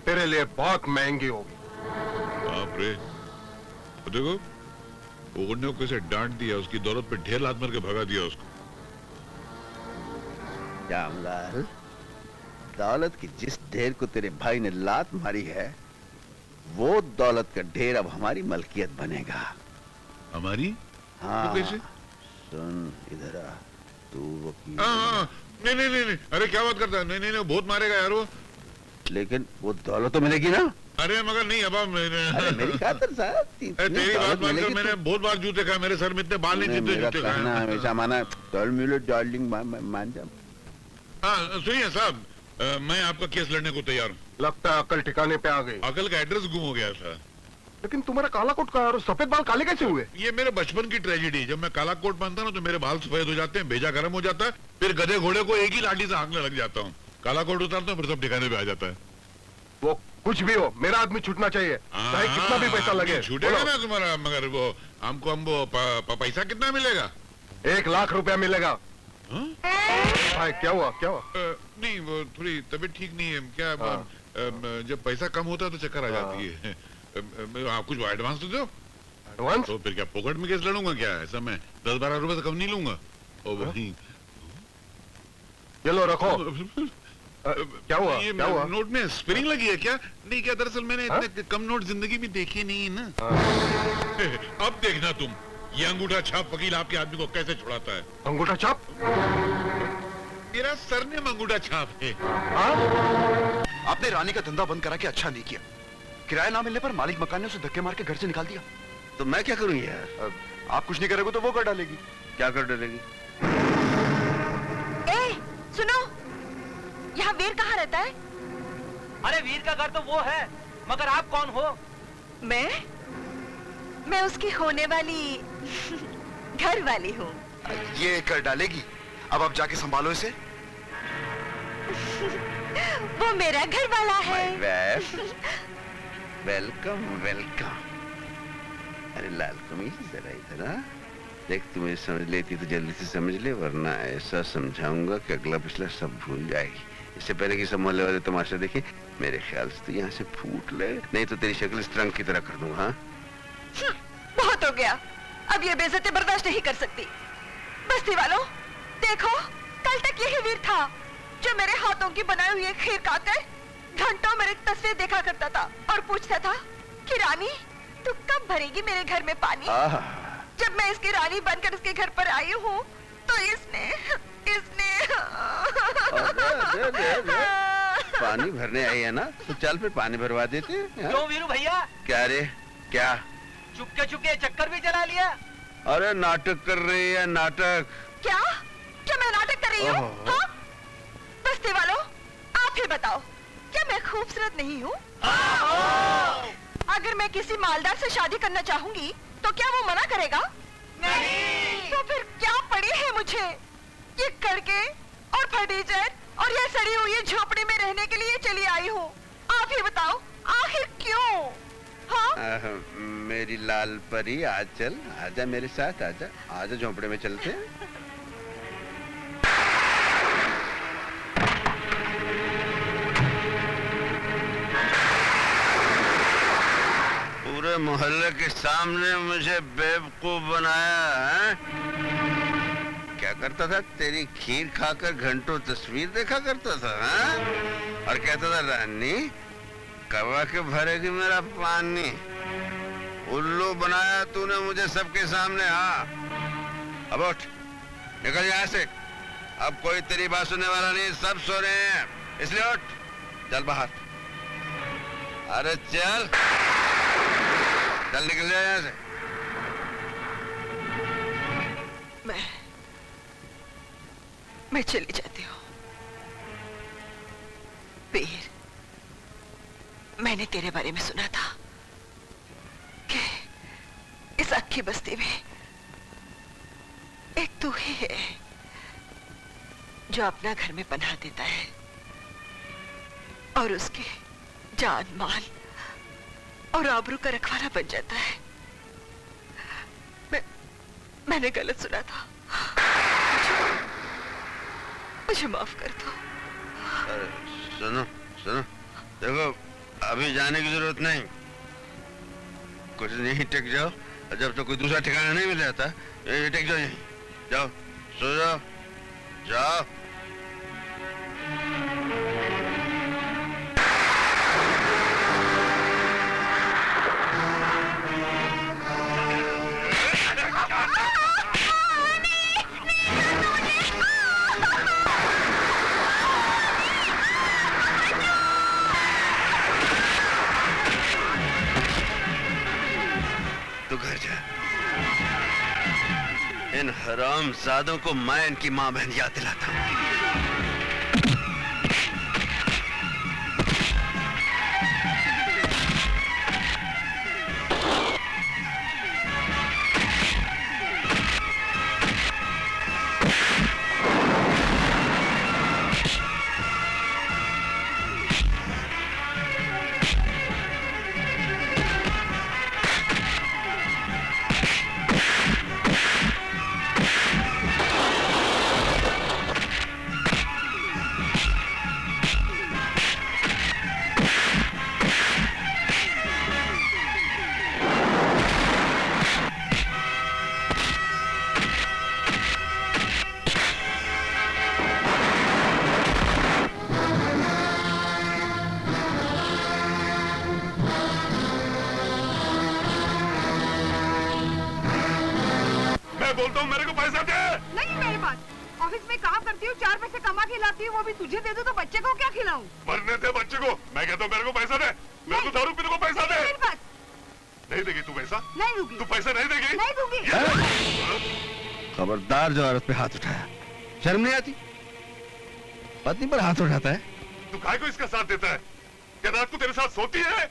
तेरे लिए बहुत महंगी होगी। बाप रे, तो देखो ओगने को कैसे डांट दिया, उसकी दौलत पे ढेर लात मार के भगा दिया उसको। श्यामलाल, दौलत की जिस ढेर को तेरे भाई ने लात मारी है, वो दौलत का ढेर अब हमारी मलकियत बनेगा। हमारी? हाँ, तो कैसे? सुन इधर आ, तू वकील। नहीं नहीं नहीं, अरे क्या बात करता है? नहीं नहीं नहीं, बहुत मारेगा यार वो। लेकिन वो दौलत तो मिलेगी ना? अरे मगर नहीं, अब अरे मेरी खातिर साहब, तेरी बात मानकर मैंने बहुत बार जूते खाए, मेरे सर में इतने बाल नहीं जीते जूते खाए। हमेशा माना डार्लिंग मान जा। हाँ सुनिए साहब, मैं आपका केस लड़ने को तैयार हूँ। लगता है अकल ठिकाने पे आ गई। अकल का एड्रेस गुम हो गया था। लेकिन तुम्हारा काला कोट का और सफेद बाल काले कैसे हुए? ये मेरे बचपन की ट्रेजेडी। जब मैं काला कोट पहनता ना तो मेरे बाल सफेद हो जाते हैं, भेजा गर्म हो जाता है, फिर गधे घोड़े को एक ही लाठी से हाँकने लग जाता हूँ। काला कोट उतारता हूँ, फिर सब ठिकाने पे आ जाता है। वो कुछ भी हो, मेरा आदमी छूटना चाहिए, चाहे कितना भी पैसा लगे। छूटेगा ना तुम्हारा, मगर वो हमको पैसा कितना मिलेगा? 1 लाख रुपया मिलेगा। क्या हुआ, क्या हुआ? नहीं, वो थोड़ी तबीयत ठीक नहीं है। क्या जब पैसा कम होता है तो चक्कर आ जाती है। आप कुछ एडवांस तो दो। एडवांस? तो फिर क्या पॉकेट में केस लड़ूंगा क्या? ऐसा मैं 10-12 रुपए से कम नहीं लूंगा। और वही ये लो रखो। क्या हुआ, ये क्या हुआ? नोट में स्प्रिंग लगी है क्या? नहीं, क्या दरअसल मैंने इतने कम नोट जिंदगी में देखे नहीं है ना। अब देखना तुम, ये अंगूठा छाप वकील आपके आदमी को कैसे छुड़ाता है। अंगूठा छाप? मेरा सरनेम अंगूठा छाप है। आपने रानी का धंधा बंद करा के अच्छा नहीं किया। किराया ना मिलने पर मालिक मकान ने उसे धक्के मार के घर से निकाल दिया। तो मैं क्या करूं यार? आप कुछ नहीं करोगे तो वो कर डालेगी। क्या कर डालेगी? ए, सुनो, यहाँ वीर कहाँ रहता है? अरे वीर का घर तो वो है, मगर आप कौन हो? मैं उसकी होने वाली घर वाली हूँ। ये कर डालेगी। अब आप जाके संभालो इसे। वो मेरा घर वाला है। Welcome welcome. अरे लाल कमीज, जरा इधर आ। देख, तुम्हें समझ लेती तो जल्दी से समझ ले, वरना ऐसा समझाऊंगा कि अगला पिछला सब भूल जाएगी। इससे पहले कि सब मोहल्ले वाले तमाशा देखें, मेरे ख्याल से तो यहाँ से फूट ले, नहीं तो तेरी शक्ल इस ट्रंक की तरह कर दूंगा। हाँ, बहुत हो गया, अब ये बेइज्जती बर्दाश्त नहीं कर सकती। बस्ती वालों, देखो, कल तक यही वीर था जो मेरे हाथों की बनाई हुई खीर खाकर घंटों मेरी तस्वीर देखा करता था और पूछता था कि रानी, तू कब भरेगी मेरे घर में पानी? जब मैं इसकी रानी बनकर इसके घर पर आई हूँ तो इसने पानी भरने आई है ना, तो चल फिर पानी भरवा देते हैं। क्यों वीरू भैया? क्या रे, क्या चुपके चुपके चक्कर भी चला लिया? अरे नाटक कर रही है, नाटक। क्या क्या मैं नाटक कर रही हूँ? हाँ? बस्ती वालों, आप ही बताओ, क्या मैं खूबसूरत नहीं हूँ? अगर मैं किसी मालदार से शादी करना चाहूंगी तो क्या वो मना करेगा? नहीं। तो फिर क्या पड़ी है मुझे? ये करके और फर्नीचर और ये सड़ी हुई झोपड़ी में रहने के लिए चली आई हूँ। आप ही बताओ, आखिर क्यों? हाँ? मेरी लाल परी, आज चल, आजा मेरे साथ, आजा आजा, झोंपड़े में चलते हैं। पूरे मोहल्ले के सामने मुझे बेवकूफ बनाया है? क्या करता था? तेरी खीर खाकर घंटों तस्वीर देखा करता था, हाँ? और कहता था रानी कवा के भरेगी मेरा पानी। उल्लू बनाया तूने मुझे सबके सामने। हाँ, अब उठ, निकल यहाँ से। अब कोई तेरी बात सुनने वाला नहीं, सब सो रहे हैं, इसलिए उठ, चल बाहर। अरे चल चल, निकल जाए यहाँ से। मैं चली जाती हूँ। वीर, मैंने तेरे बारे में सुना था कि इस अक्खी बस्ती में एक तू ही है जो अपना घर में पनाह देता है और उसके जान माल और आबरू का रखवाला बन जाता है। मैंने गलत सुना था। मुझे माफ कर दो। अरे सुनो सुनो, देखो अभी जाने की जरूरत नहीं, कुछ नहीं टिक जाओ, जब तक कोई दूसरा ठिकाना नहीं मिल जाता यही टिक जाओ, यहीं जाओ, सो जाओ, जाओ। तू घर जा, इन हरामजादों को मैं इनकी मां बहन याद दिलाता हूं। बोलता हूँ मेरे को पैसा दे। नहीं मेरे पास, ऑफिस में काम करती हूँ, 4 पैसे कमा के लाती हूँ, वो भी तुझे दे दूँ तो बच्चे को क्या खिलाऊं? मरने दे बच्चे को, मैं कहता हूँ मेरे को पैसा दे, मेरे को दारू पीने को पैसा दे। मेरे पास नहीं देगी तू पैसा? नहीं दूंगी। तू पैसा नहीं देगी? नहीं दूंगी। खबरदार जो औरत पे हाथ उठाया, शर्म नहीं आती? पत्नी पर हाथ उठाता है। तू काय को इसका साथ देता है? क्या रात को तेरे साथ सोती है?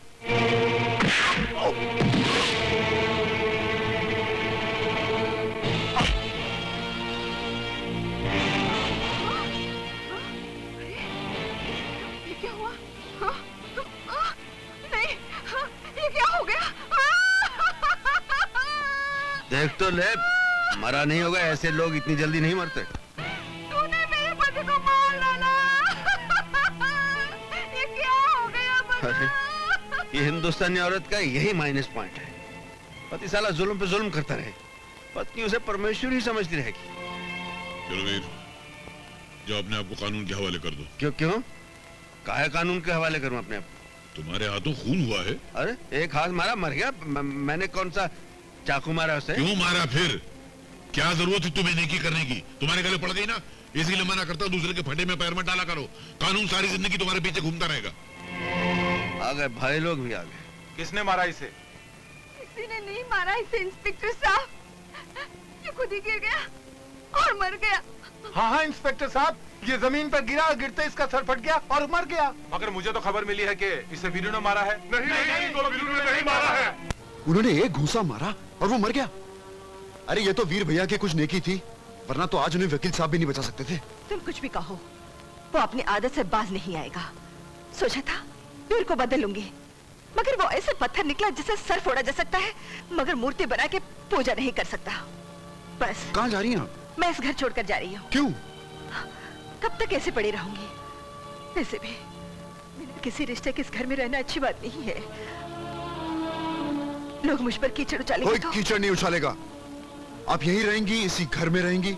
ये क्या हुआ? नहीं, ये क्या हो गया? देख तो ले, मरा नहीं होगा, ऐसे लोग इतनी जल्दी नहीं मरते। तूने मेरे पति को मार डाला। ये क्या हो गया बता? अरे ये हिंदुस्तानी औरत का यही माइनस पॉइंट है, पति साला जुल्म पे जुल्म करता रहे, पत्नी उसे परमेश्वर ही समझती रहेगी। चलो वीर, जो अपने आप को कानून के हवाले कर दो। क्यों क्यों? काहे कानून के हवाले करूं अपने आप? तुम्हारे हाथों खून हुआ है। अरे एक हाथ मारा, मर गया। मैंने कौन सा चाकू मारा उसे? क्यों मारा फिर? क्या जरूरत थी तुम्हें नेकी करने की? तुम्हारे गले पड़ गई ना, इसलिए मना करता, दूसरे के फटे में पैर मत डाला करो। कानून सारी जिंदगी तुम्हारे पीछे घूमता रहेगा। आ गए भाई लोग भी आ गए। किसने मारा इसे? किसी ने नहीं मारा इसे इंस्पेक्टर साहब, ये खुद ही गिर गया और मर गया। हाँ हाँ इंस्पेक्टर साहब, ये जमीन पर गिरा, गिरते इसका सर फट गया और मर गया। मगर मुझे तो खबर मिली है कि इसे वीरू ने मारा है। नहीं, तो वीरू ने नहीं मारा है। उन्होंने एक घूंसा मारा और वो मर गया। अरे ये तो वीर भैया की कुछ नेकी थी, वरना तो आज उन्हें वकील साहब भी नहीं बचा सकते थे। तुम कुछ भी कहो, वो अपनी आदत से बाज नहीं आएगा। सोचा था वीर को बदल लूंगी, मगर वो ऐसे पत्थर निकला जिसे सर फोड़ा जा सकता है, मगर मूर्ति बना के पूजा नहीं कर सकता। बस। कहाँ जा रही हैं आप? मैं इस घर छोड़कर जा रही हूँ। क्यों? कब तक ऐसे पड़ी रहूंगी? वैसे भी बिना किसी रिश्ते के इस घर में रहना अच्छी बात नहीं है। लोग मुझ पर कीचड़ उछालेंगे। कोई कीचड़ नहीं उछालेगा। आप यहीं रहेंगी, इसी घर में रहेंगी,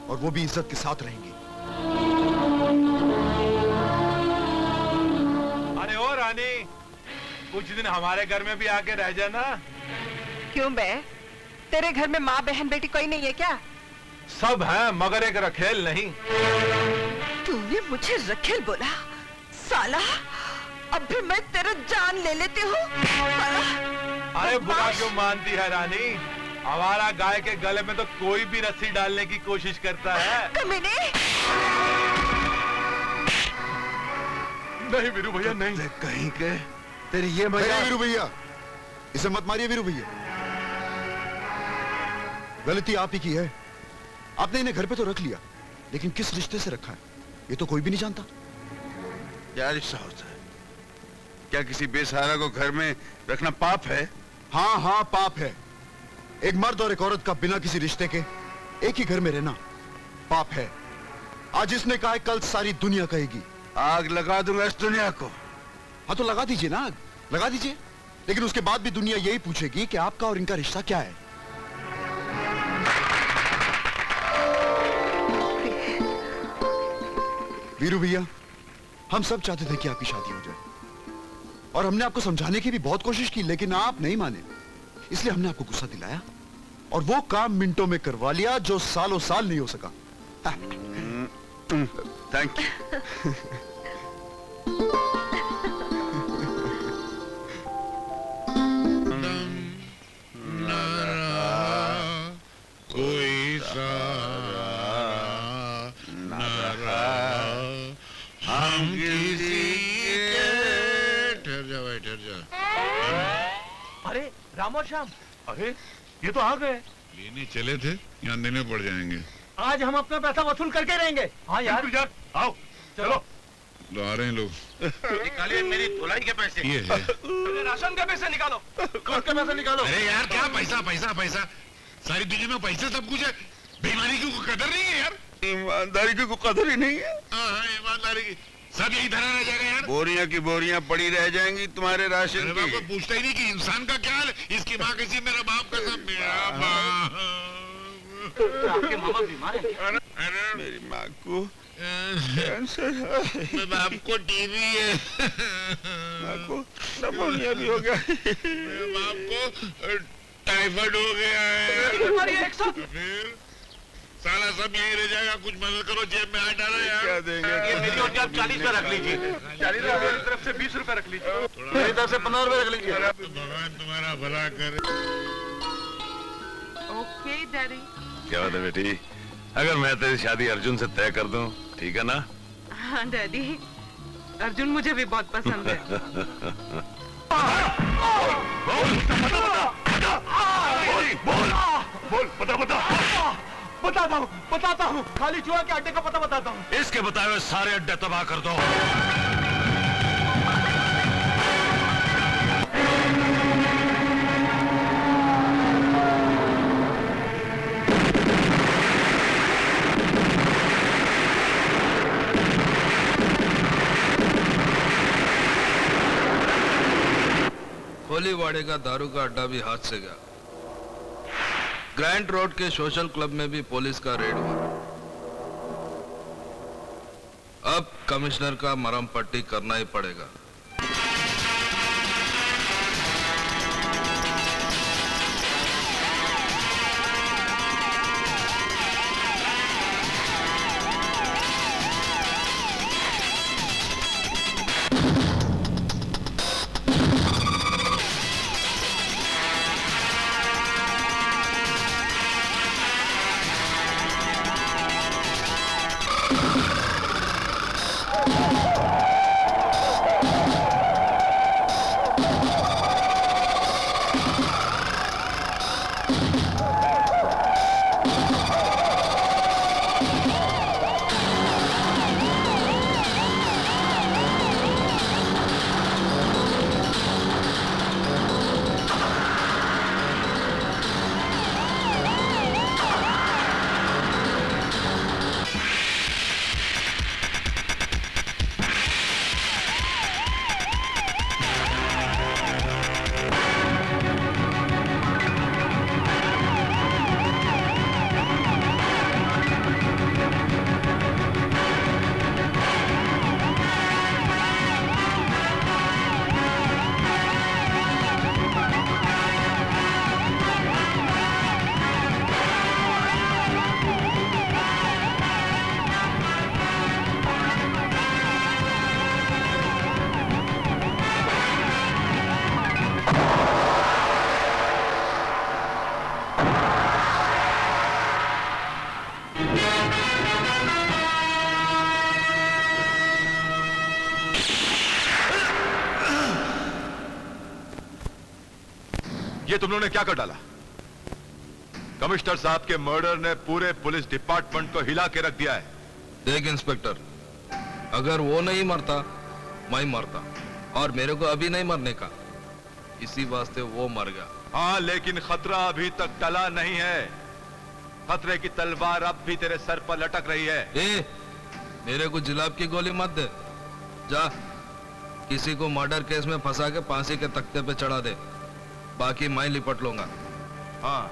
और वो भी इज्जत के साथ रहेंगी। अरे ओ रानी, कुछ दिन हमारे घर में भी आके रह जाना। क्यों बे? तेरे घर में माँ बहन बेटी कोई नहीं है क्या? सब है, मगर एक रखेल नहीं। तूने मुझे रखेल बोला? साला, अब भी मैं तेरा जान ले लेती हूँ। अरे बुरा क्यों मानती है रानी? हमारा गाय के गले में तो कोई भी रस्सी डालने की कोशिश करता है। कमीने! नहीं वीरू भैया, नहीं। कहीं के तेरी ये मजा। वीरू भैया, इसे मत मारिए वीरू भैया। गलती आप ही की है। आपने इन्हें घर पे तो रख लिया, लेकिन किस रिश्ते से रखा है ये तो कोई भी नहीं जानता। क्या रिश्ता होता है? क्या किसी बेसहारा को घर में रखना पाप है? हाँ हाँ पाप है। एक मर्द और एक औरत का बिना किसी रिश्ते के एक ही घर में रहना पाप है। आज इसने कहा है, कल सारी दुनिया कहेगी। आग लगा दूंगा इस दुनिया को। हाँ तो लगा दीजिए ना, आग लगा दीजिए, लेकिन उसके बाद भी दुनिया यही पूछेगी कि आपका और इनका रिश्ता क्या है। वीरू भैया, हम सब चाहते थे कि आपकी शादी हो जाए और हमने आपको समझाने की भी बहुत कोशिश की, लेकिन आप नहीं माने, इसलिए हमने आपको गुस्सा दिलाया और वो काम मिनटों में करवा लिया जो सालों साल नहीं हो सका। Thank you. कोई सहारा न रहा, हम किसी के। ठहर जा भाई, ठहर जा। अरे राम और श्याम, अरे ये तो आ गए। लेने चले थे, यहाँ देने पड़ जाएंगे। आज हम अपना पैसा वसूल करके रहेंगे। हाँ यार, आओ चलो। लो आ रहे हैं लोग। निकालिए मेरी धुलाई के पैसे। ये है। राशन के पैसे निकालो, दूध के पैसे निकालो। अरे यार क्या पैसा पैसा पैसा, सारी दुनिया में पैसे सब कुछ है, बेईमानी की कोई कदर नहीं है यार। ईमानदारी की कोई कदर ही नहीं है। हाँ ईमानदारी की सब यही धरा रह जाएगा यार। बोरियां की बोरियां पड़ी रह जाएंगी तुम्हारे राशन की। को पूछता ही नहीं कि इंसान का क्या हाल, इसकी माँ कैसी, मेरा बाप कैसा। मेरा बाप, आपके मामा बीमार है। मेरी माँ को कैंसर है। मेरे बाप को टीबी है। माँ को निमोनिया भी हो गया। मेरे बाप को टाइफाइड हो गया है। फिर साला सब यही रह जाएगा, कुछ मदद करो, जेब में हाथ डालो यार। क्या देंगे? ये मेरी और आप 40 रुपए रख लीजिए। 40 रुपए मेरी तरफ से 20 रुपए रख लीजिए। मेरी तरफ से 15 रुपए रख लीजिए। तो भगवान तुम्हारा भला करे। Okay daddy. क्या बात है बेटी, अगर मैं तेरी शादी अर्जुन से तय कर दूं, ठीक है ना? हाँ डैडी, अर्जुन मुझे भी बहुत पसंद है। बोल बताता हूँ, खाली चूहा के अड्डे का पता बताता हूँ। इसके बताए हुए सारे अड्डे तबाह कर दो। कोलीवाड़े का दारू का अड्डा भी हाथ से गया। ग्रैंड रोड के सोशल क्लब में भी पुलिस का रेड हुआ। अब कमिश्नर का मरहम पट्टी करना ही पड़ेगा। ये तुम लोगों ने क्या कर डाला? कमिश्नर साहब के मर्डर ने पूरे पुलिस डिपार्टमेंट को हिला के रख दिया है। देख इंस्पेक्टर, अगर वो नहीं मरता मैं मरता, और मेरे को अभी नहीं मरने का, इसी वास्ते वो मर गया। हाँ, लेकिन खतरा अभी तक टला नहीं है। खतरे की तलवार अब भी तेरे सर पर लटक रही है। मेरे को जिलाब की गोली मत दे। जा किसी को मर्डर केस में फंसा के फांसी के तख्ते पे चढ़ा दे, बाकी मैं लिपट लूंगा। हाँ,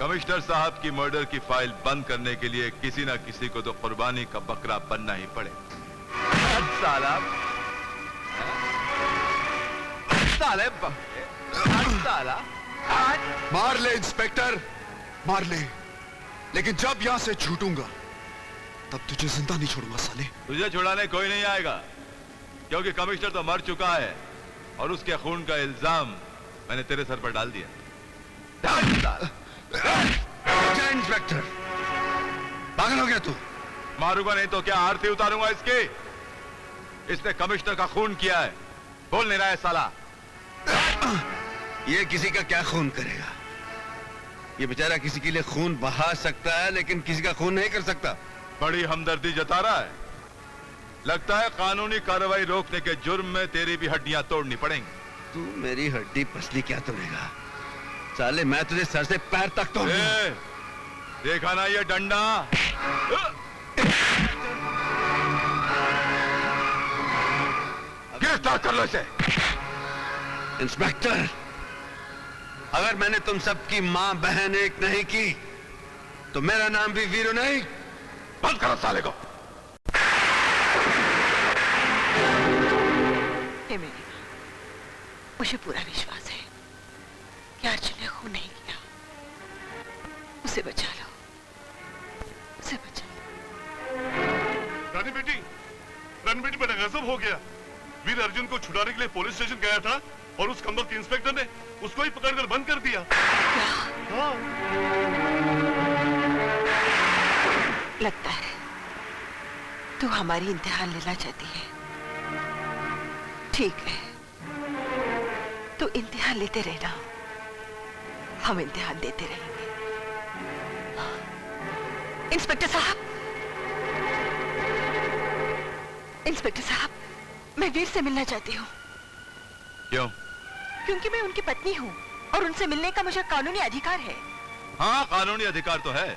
कमिश्नर साहब की मर्डर की फाइल बंद करने के लिए किसी ना किसी को तो कुर्बानी का बकरा बनना ही पड़े। साला साले साला मार ले इंस्पेक्टर, मार ले, लेकिन जब यहां से छूटूंगा तब तुझे जिंदा नहीं छोड़ूंगा साले। तुझे छुड़ाने कोई नहीं आएगा, क्योंकि कमिश्नर तो मर चुका है और उसके खून का इल्जाम मैंने तेरे सर पर डाल दिया। इंस्पेक्टर, पागल हो गया तू? मारूंगा नहीं तो क्या आरती उतारूंगा इसकी? इसने कमिश्नर का खून किया है, बोल नहीं रहा है साला। ये किसी का क्या खून करेगा? ये बेचारा किसी के लिए खून बहा सकता है लेकिन किसी का खून नहीं कर सकता। बड़ी हमदर्दी जता रहा है। लगता है कानूनी कार्रवाई रोकने के जुर्म में तेरी भी हड्डियां तोड़नी पड़ेंगी। तू मेरी हड्डी पसली क्या तोड़ेगा? साले मैं तुझे सर से पैर तक तोड़ दूंगा। देखा ना ये डंडा? गिरफ्तार कर लो इसे। इंस्पेक्टर, अगर मैंने तुम सबकी मां बहन एक नहीं की तो मेरा नाम भी वीरू नहीं। बंद करो साले को। मेरी मुझे पूरा विश्वास है कि अर्जुन ने खून नहीं किया। उसे बचा लो, उसे बचा लो। रानी बेटी बड़ा गजब हो गया। वीर अर्जुन को छुड़ाने के लिए पुलिस स्टेशन गया था और उस कमबख्त इंस्पेक्टर ने उसको ही पकड़कर बंद कर दिया। हाँ। लगता है तू हमारी इम्तिहान लेना चाहती है। ठीक है, तू इम्तिहान लेते रहना, हम इम्तिहान देते रहेंगे। इंस्पेक्टर साहब, इंस्पेक्टर साहब, मैं वीर से मिलना चाहती हूँ। क्यों? क्योंकि मैं उनकी पत्नी हूँ और उनसे मिलने का मुझे कानूनी अधिकार है। हाँ, कानूनी अधिकार तो है,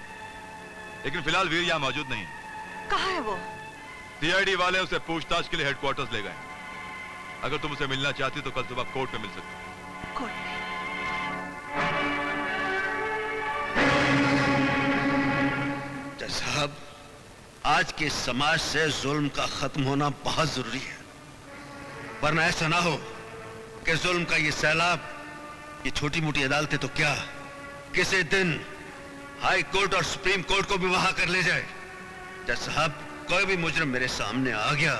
लेकिन फिलहाल वीर यहाँ मौजूद नहीं है। कहाँ है वो? सीआईडी वाले उसे पूछताछ के लिए हेडक्वार्टर्स ले गए। अगर तुम उसे मिलना चाहती तो कल सुबह कोर्ट में मिल सकती। कोर्ट में? साहब, आज के समाज से जुल्म का खत्म होना बहुत जरूरी है, वरना ऐसा ना हो कि जुल्म का ये सैलाब, ये छोटी मोटी अदालतें तो क्या, किसी दिन हाई कोर्ट और सुप्रीम कोर्ट को भी वहां कर ले जाए। जज साहब, कोई भी मुजरिम मेरे सामने आ गया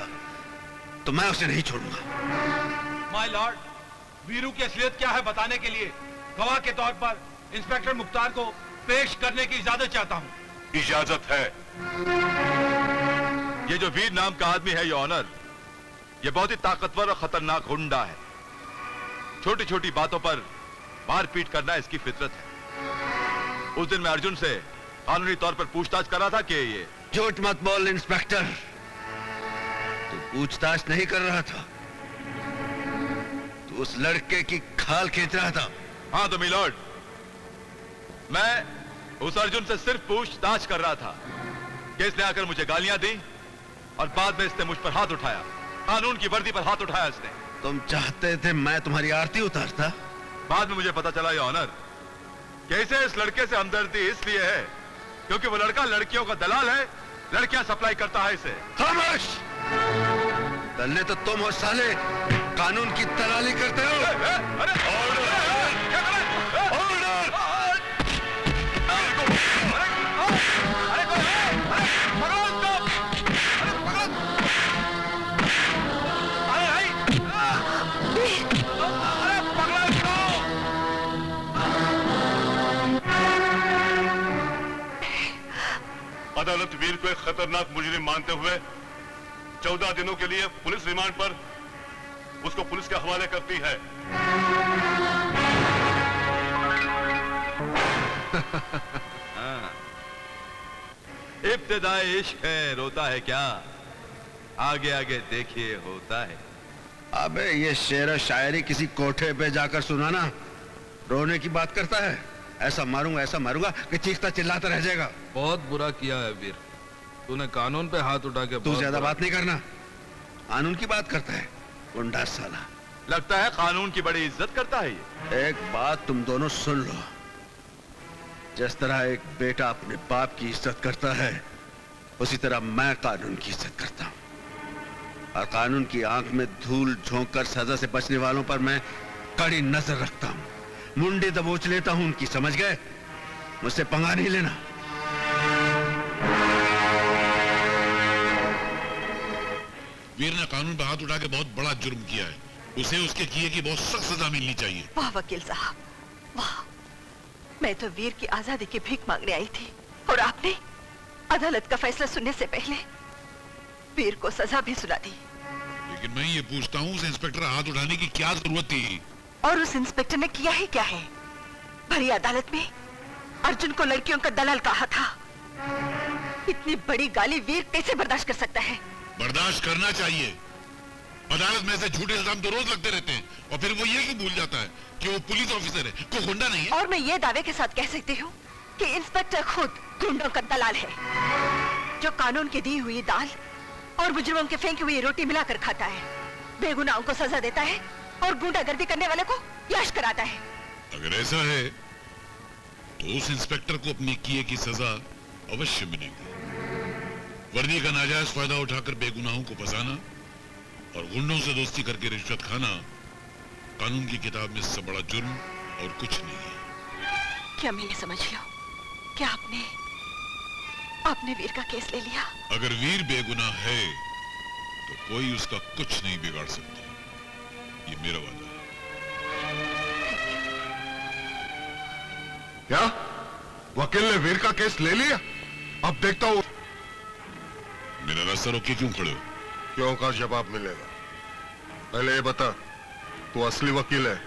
तो मैं उसे नहीं छोड़ूंगा। माय लॉर्ड, वीरू की असलियत क्या है बताने के लिए गवाह के तौर पर इंस्पेक्टर मुख्तार को पेश करने की इजाजत चाहता हूँ। इजाजत है। ये जो वीर नाम का आदमी है, ये ऑनर, ये बहुत ही ताकतवर और खतरनाक गुंडा है। छोटी छोटी बातों पर मारपीट करना इसकी फितरत है। उस दिन मैं अर्जुन से कानूनी तौर पर पूछताछ कर रहा था कि ये... झूठ मत बोल इंस्पेक्टर, तू पूछताछ नहीं कर रहा था, तू उस लड़के की खाल खींच रहा था। हाँ तो मिलॉर्ड, मैं उस अर्जुन से सिर्फ पूछताछ कर रहा था कि इसने आकर मुझे गालियां दी और बाद में इसने मुझ पर हाथ उठाया, कानून की वर्दी पर हाथ उठाया इसने। तुम चाहते थे मैं तुम्हारी आरती उतारता? बाद में मुझे पता चला ये ऑनर कि इसे इस लड़के से हमदर्दी इसलिए है क्योंकि वो लड़का लड़कियों का दलाल है, लड़कियां सप्लाई करता है इसे। खामोश! दल्ले तो तुम हो साले, कानून की दलाली करते हो। अदालत वीर को एक खतरनाक मुजरिम मानते हुए 14 दिनों के लिए पुलिस रिमांड पर उसको पुलिस के हवाले करती है। इब्तिदाए इश्क है, रोता है क्या, आगे आगे देखिए होता है। अबे ये शेर शायरी किसी कोठे पे जाकर सुनाना रोने की बात करता है। ऐसा मारूंगा कि चीखता चिल्लाता रह जाएगा। बहुत बुरा किया है वीर, तूने कानून पे हाथ उठा के तू ज्यादा बात नहीं करना, कानून की बात करता है गुंडा साला। लगता है कानून की बड़ी इज्जत करता है ये। एक बात तुम दोनों सुन लो, जिस तरह एक बेटा अपने बाप की इज्जत करता है, उसी तरह मैं कानून की इज्जत करता हूं। और कानून की आंख में धूल झोंक कर सजा से बचने वालों पर मैं कड़ी नजर रखता हूं, मुंडी दबोच लेता हूं उनकी, समझ गए? मुझसे पंगा नहीं लेना। वीर ने कानून पे हाथ उठा के बहुत बड़ा जुर्म किया है, उसे उसके किए की बहुत सख्त सजा मिलनी चाहिए। वाह वकील साहब, वाह। मैं तो वीर की आजादी की भीख मांगने आई थी, और आपने अदालत का फैसला सुनने से पहले वीर को सजा भी सुना दी। लेकिन मैं ये पूछता हूँ, उस इंस्पेक्टर हाथ उठाने की क्या जरूरत थी? और उस इंस्पेक्टर ने किया ही क्या है? भरी अदालत में अर्जुन को लड़कियों का दलाल कहा था। इतनी बड़ी गाली वीर कैसे बर्दाश्त कर सकता है? बर्दाश्त करना चाहिए। अदालत में से झूठे इल्जाम तो रोज लगते रहते हैं, और फिर वो ये क्यों भूल जाता है कि वो पुलिस ऑफिसर है, कोई गुंडा नहीं है। और मैं ये दावे के साथ कह सकती हूँ कि इंस्पेक्टर खुद गुंडों का दलाल है, जो कानून की दी हुई दाल और मुजरिमों की फेंकी हुई रोटी मिलाकर खाता है, बेगुनाहों को सजा देता है और गुंडागर्दी करने वाले को याश कराता है। अगर ऐसा है तो उस इंस्पेक्टर को अपने किए की सजा अवश्य मिलेगी। वर्दी का नाजायज फायदा उठाकर बेगुनाहों को फंसाना और गुंडों से दोस्ती करके रिश्वत खाना कानून की किताब में इससे बड़ा जुर्म और कुछ नहीं है। क्या मैं ये समझ लो क्या आपने वीर का केस ले लिया? अगर वीर बेगुनाह है तो कोई उसका कुछ नहीं बिगाड़ सकता, ये मेरा वादा है। क्या वकील ने वीर का केस ले लिया? अब देखता हूँ। मेरा रास्ता रोके क्यों खड़े हो? क्यों का जवाब मिलेगा। पहले ये बता, तू असली वकील है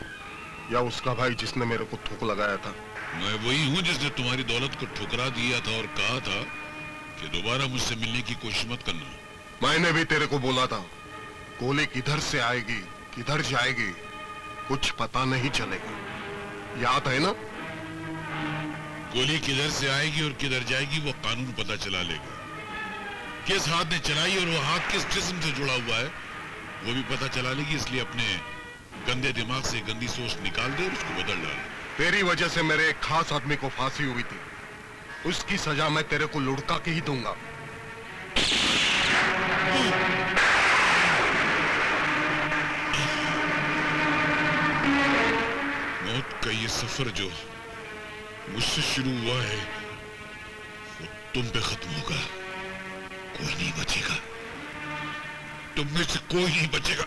या उसका भाई जिसने मेरे को थूक लगाया था? मैं वही हूँ जिसने तुम्हारी दौलत को ठुकरा दिया था और कहा था कि दोबारा मुझसे मिलने की कोशिश मत करना। मैंने भी तेरे को बोला था, गोली किधर से आएगी किधर जाएगी कुछ पता नहीं चलेगा, याद है ना? गोली किधर से आएगी और किधर जाएगी वो कानून पता चला लेगा। किस हाथ ने चलाई और वो हाथ किस जिस्म से जुड़ा हुआ है वो भी पता चला लेगी। इसलिए अपने गंदे दिमाग से गंदी सोच निकाल दे और उसको बदल डाल। तेरी वजह से मेरे एक खास आदमी को फांसी हुई थी, उसकी सजा मैं तेरे को लुढ़का के ही दूंगा। मौत का ये सफर जो मुझसे शुरू हुआ है वो तुम पे खत्म होगा। कोई नहीं बचेगा, तुम में से कोई नहीं बचेगा।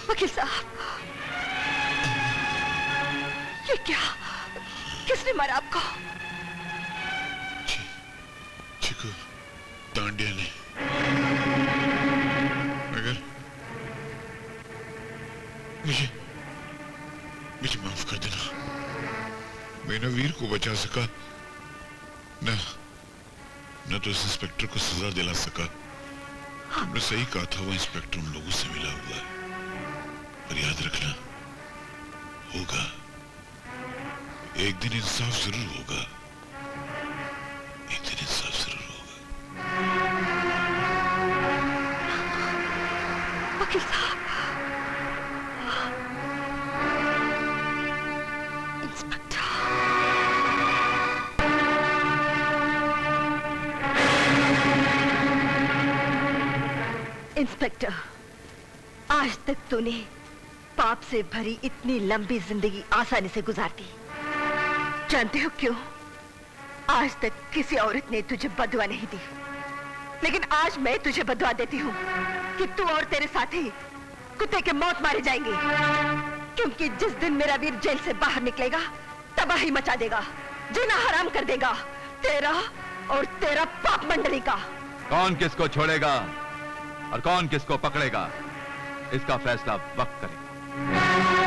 वकील साहब, ये क्या? किसने मारा आपको? चिकू तांडिया ने। मगर मुझे माफ कर देना, मैं न वीर को बचा सका न तो इस इंस्पेक्टर को सजा दिला सका। तुमने सही कहा था, वो इंस्पेक्टर उन लोगों से मिला हुआ है। पर याद रखना, होगा एक दिन इंसाफ जरूर होगा, एक दिन इंसाफ जरूर होगा। वकील साहब, इंस्पेक्टर, आज तक तूने पाप से भरी इतनी लंबी जिंदगी आसानी से गुजार दी। जानते हो क्यों? आज तक किसी औरत ने तुझे बदुआ नहीं दी, लेकिन आज मैं तुझे बदुआ देती हूँ कि तू और तेरे साथी कुत्ते के मौत मारे जाएंगे, क्योंकि जिस दिन मेरा वीर जेल से बाहर निकलेगा तबाही मचा देगा, जीना हराम कर देगा तेरा और तेरा पाप मंडली का। कौन किसको छोड़ेगा और कौन किसको पकड़ेगा, इसका फैसला वक्त करेगा।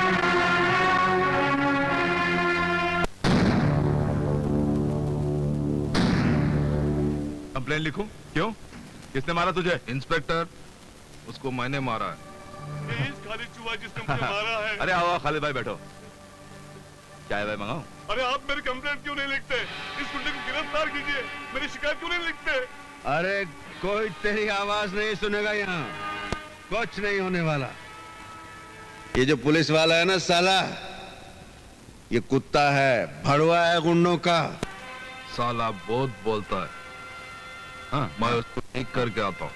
कंप्लेन लिखूं? क्यों? किसने मारा तुझे? इंस्पेक्टर, उसको मैंने मारा है। खालिद चूहा जिसने मुझे मारा है। अरे आओ खालिद भाई बैठो। चाय भाई मंगाओ? अरे आप मेरी कंप्लेंट क्यों नहीं लिखते? इस गुंडे को गिरफ्तार कीजिए। मेरी शिकायत क्यों नहीं लिखते? अरे कोई तेरी आवाज नहीं सुनेगा यहाँ, कुछ नहीं होने वाला। ये जो पुलिस वाला है ना साला, ये कुत्ता है, भड़वा है गुंडों का। साला बहुत बोलता है। हाँ, मैं उसको ठीक करके आता हूँ।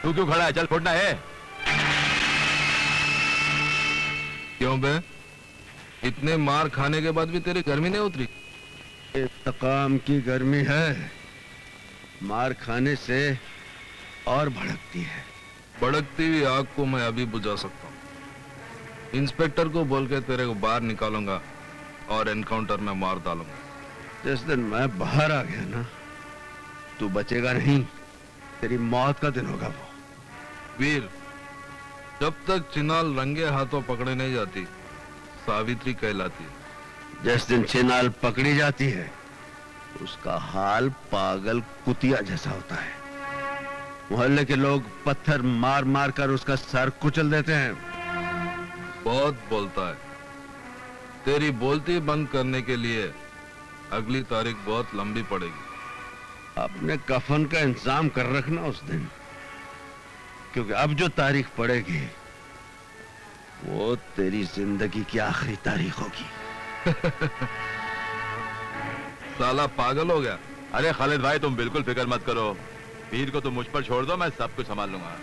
तू क्यों खड़ा है? चल फोड़ना है। क्यों बे? इतने मार खाने के बाद भी तेरी गर्मी नहीं उतरी? इंतकाम की गर्मी है, मार खाने से और भड़कती है। भड़कती हुई आग को मैं अभी बुझा सकता हूँ। इंस्पेक्टर को बोल के तेरे को बाहर निकालूंगा और एनकाउंटर में मार डालूंगा। जिस दिन मैं बाहर आ गया ना, तू बचेगा नहीं, तेरी मौत का दिन होगा वो। वीर, जब तक चिनाल रंगे हाथों पकड़े नहीं जाती, सावित्री कहलाती है। जिस दिन चिनाल पकड़ी जाती है, उसका हाल पागल कुतिया जैसा होता है। मोहल्ले के लोग पत्थर मार मार कर उसका सर कुचल देते हैं। बहुत बोलता है। तेरी बोलती बंद करने के लिए अगली तारीख बहुत लंबी पड़ेगी। अपने कफन का इंतजाम कर रखना उस दिन, क्योंकि अब जो तारीख पड़ेगी वो तेरी जिंदगी की आखिरी तारीख होगी। साला पागल हो गया। अरे खालिद भाई तुम बिल्कुल फिक्र मत करो, वीर को तुम मुझ पर छोड़ दो, मैं सब कुछ संभाल लूंगा।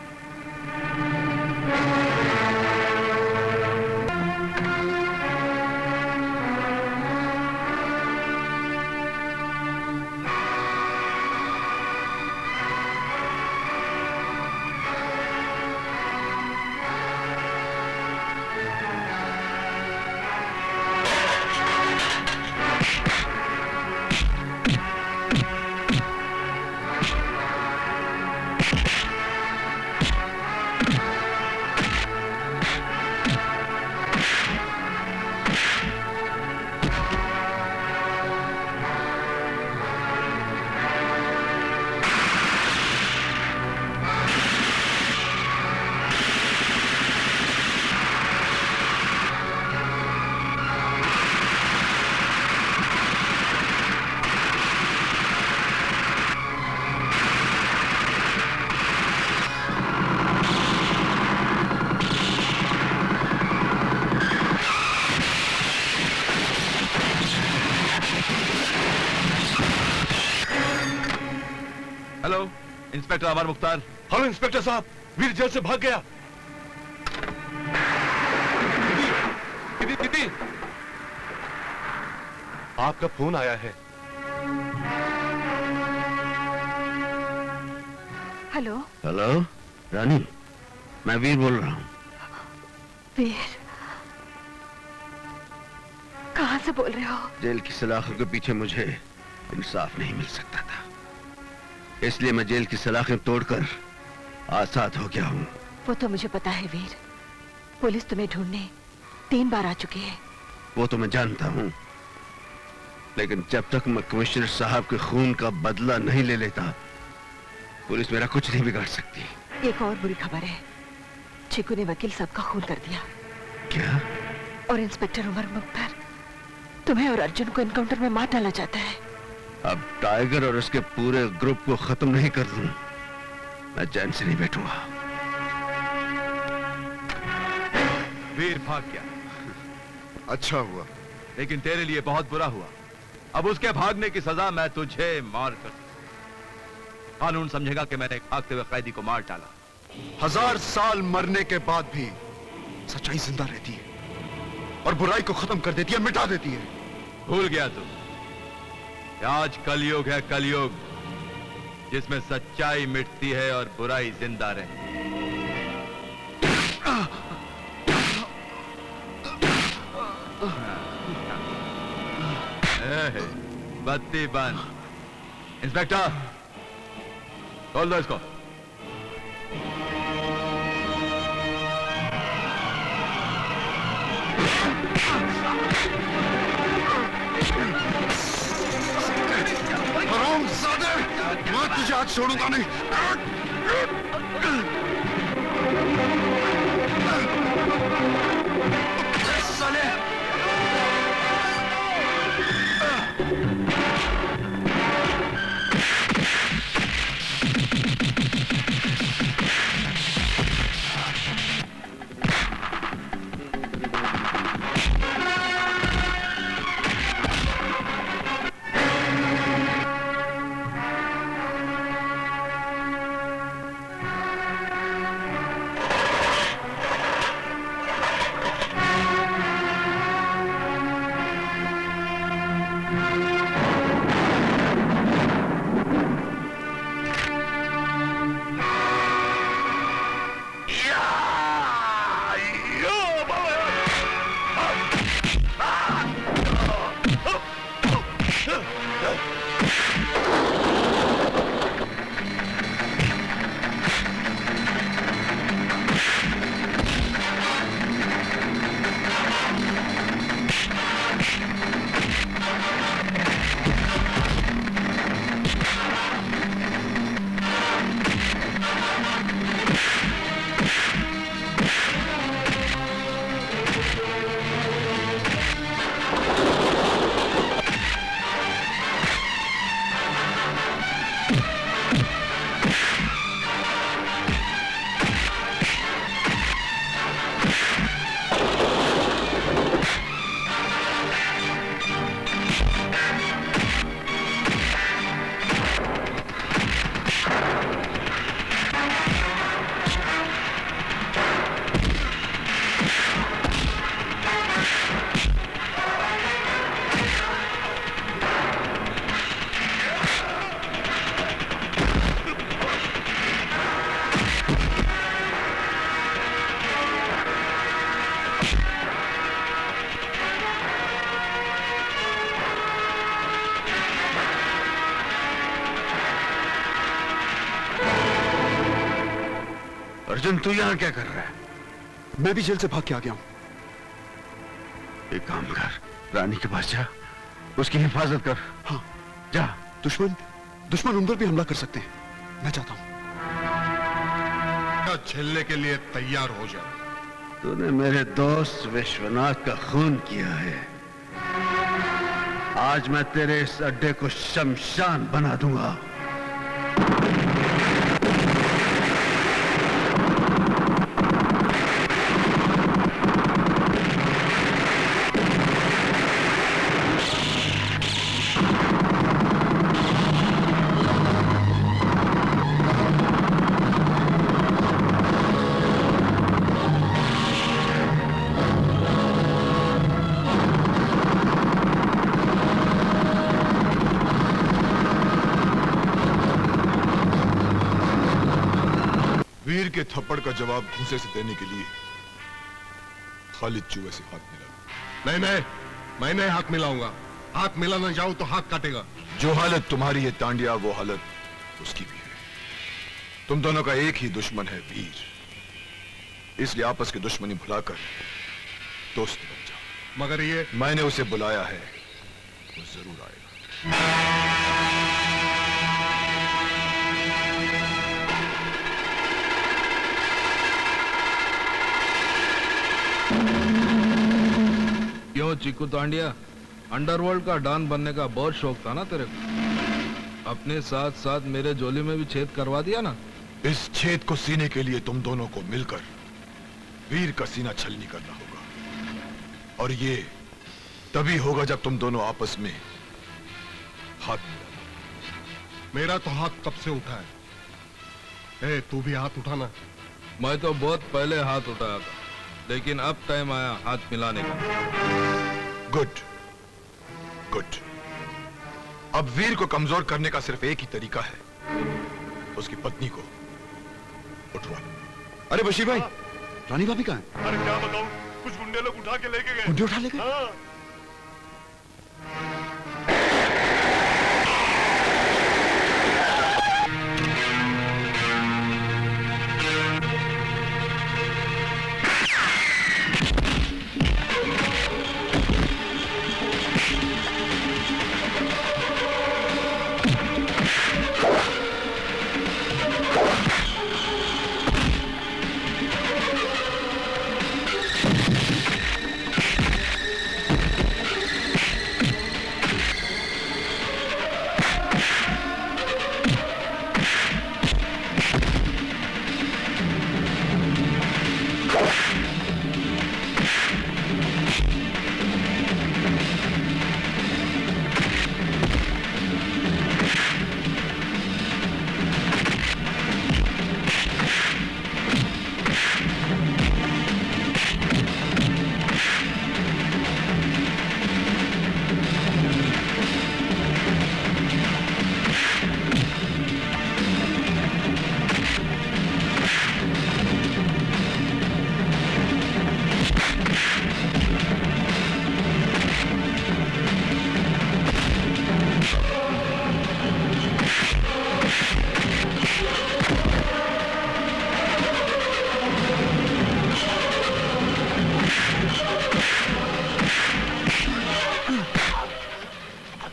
हेलो, इंस्पेक्टर अमर मुख्तार। हेलो इंस्पेक्टर साहब, वीर जेल से भाग गया। दीदी, आपका फोन आया है। हेलो। हेलो रानी, मैं वीर बोल रहा हूँ। वीर, कहाँ से बोल रहे हो? जेल की सलाखों के पीछे मुझे इंसाफ नहीं मिल सकता था, इसलिए मैं जेल की सलाखें तोड़कर आजाद हो गया हूँ। वो तो मुझे पता है वीर, पुलिस तुम्हें ढूंढने 3 बार आ चुकी है। वो तो मैं जानता हूँ, लेकिन जब तक मैं कमिश्नर साहब के खून का बदला नहीं ले लेता, पुलिस मेरा कुछ नहीं बिगाड़ सकती। एक और बुरी खबर है, चीकू ने वकील साहब का खून कर दिया। क्या? और इंस्पेक्टर उमर मुख्तार तुम्हें और अर्जुन को एनकाउंटर में मार डालना चाहता है। अब टाइगर और उसके पूरे ग्रुप को खत्म नहीं कर दूं, मैं चैन से नहीं बैठूंगा। वीर भाग गया। अच्छा हुआ, लेकिन तेरे लिए बहुत बुरा हुआ। अब उसके भागने की सजा मैं तुझे मार कर, कानून समझेगा कि मैंने एक भागते हुए कैदी को मार डाला। 1000 साल मरने के बाद भी सच्चाई जिंदा रहती है और बुराई को खत्म कर देती है, मिटा देती है। भूल गया तू, आज कलयुग है, कलयुग जिसमें सच्चाई मिटती है और बुराई जिंदा रहती है। बत्ती बंद। इंस्पेक्टर, खोल दो इसको। हरामजादे, मैं तुझे आज छोड़ूंगा नहीं। साले! अर्जुन, तू यहां क्या कर रहा है? मैं भी जेल से भाग के आ गया हूं। एक काम कर, रानी के पास जा, उसकी हिफाजत कर। हाँ, जा। दुश्मन उन पर भी हमला कर सकते हैं। मैं चाहता हूं। झेलने के लिए तैयार हो जा। तूने मेरे दोस्त विश्वनाथ का खून किया है। आज मैं तेरे इस अड्डे को शमशान बना दूंगा। वीर के थप्पड़ का जवाब घूंसे से देने के लिए खालिद चूहे से हाथ मिला। नहीं, मैं नहीं हाथ मिलाऊंगा। हाथ मिलाना जाऊं तो हाथ काटेगा। जो हालत तुम्हारी है तांडिया, वो हालत उसकी भी है। तुम दोनों का एक ही दुश्मन है, वीर। इसलिए आपस की दुश्मनी भुलाकर दोस्त बन जाओ। मगर ये मैंने उसे बुलाया है, वो जरूर आएगा। क्यों चीकू तांडिया, अंडरवर्ल्ड का डॉन बनने का बहुत शौक था ना तेरे को? अपने साथ साथ मेरे झोली में भी छेद करवा दिया ना। इस छेद को सीने के लिए तुम दोनों को मिलकर वीर का सीना छलनी करना होगा, और ये तभी होगा जब तुम दोनों आपस में हाथ मिलाना। मेरा तो हाथ कब से उठा है। तू भी हाथ उठाना। मैं तो बहुत पहले हाथ उठाया था, लेकिन अब टाइम आया हाथ मिलाने का। गुड। अब वीर को कमजोर करने का सिर्फ एक ही तरीका है, उसकी पत्नी को उठवा। अरे बशीर भाई, रानी भाभी कहाँ है? अरे क्या बताऊं, कुछ गुंडे लोग उठा के लेके गए। गुंडे उठा ले गए? हाँ।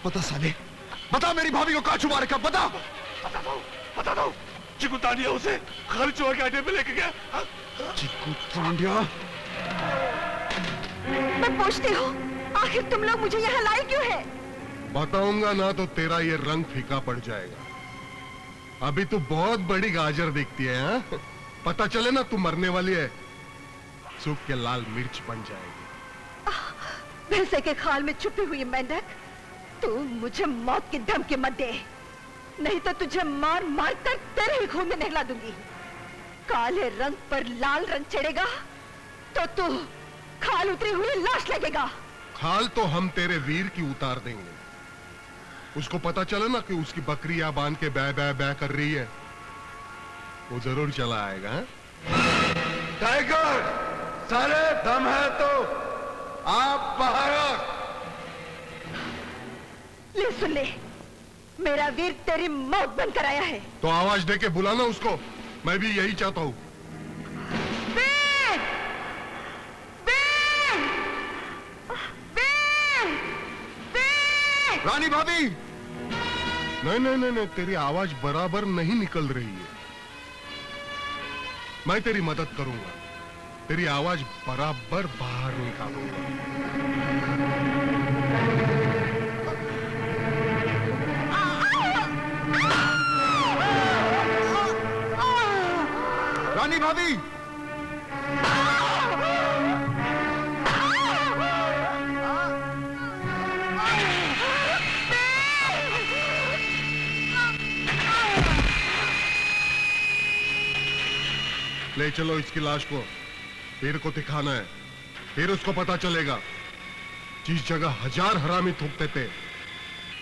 बता साले, बता मेरी भाभी को कहाँ छुपा रखा, बता। बता दो। चिकू तांडिया उसे खाली चुहा के अड्डे पे लेके गया। चिकू तांडिया? मैं पूछती हूँ, आखिर तुम लोग मुझे यहाँ लाए क्यों है? बताऊंगा ना तो तेरा ये रंग फीका पड़ जाएगा। अभी तू बहुत बड़ी गाजर दिखती है, हाँ? पता चले ना तू मरने वाली है, सूख के लाल मिर्च बन जाएगी। भैंसे के खाल में छुपी हुई मेंढक, तू मुझे मौत की धमकी मत दे, नहीं तो तुझे मार मार कर तेरे ही खून में नहला दूंगी। काले रंग पर लाल रंग चढ़ेगा तो तू खाल उतरी हुई लाश लगेगा। खाल तो हम तेरे वीर की उतार देंगे। उसको पता चले ना कि उसकी बकरी यहाँ बांध के बै बै बै कर रही है, वो जरूर चला आएगा। हाँ? टाइगर, सारे दम है तो आप बाहर आ। ले सुन ले, मेरा वीर तेरी मौत बनकर आया है। तो आवाज दे के बुलाना उसको, मैं भी यही चाहता हूँ। वीर! वीर! वीर! वीर! रानी भाभी! नहीं नहीं नहीं नहीं, तेरी आवाज बराबर नहीं निकल रही है। मैं तेरी मदद करूंगा, तेरी आवाज बराबर बाहर निकालूंगा। रानी भाभी! ले चलो इसकी लाश को, वीर को दिखाना है, फिर उसको पता चलेगा जिस जगह 1000 हरामी थूकते थे,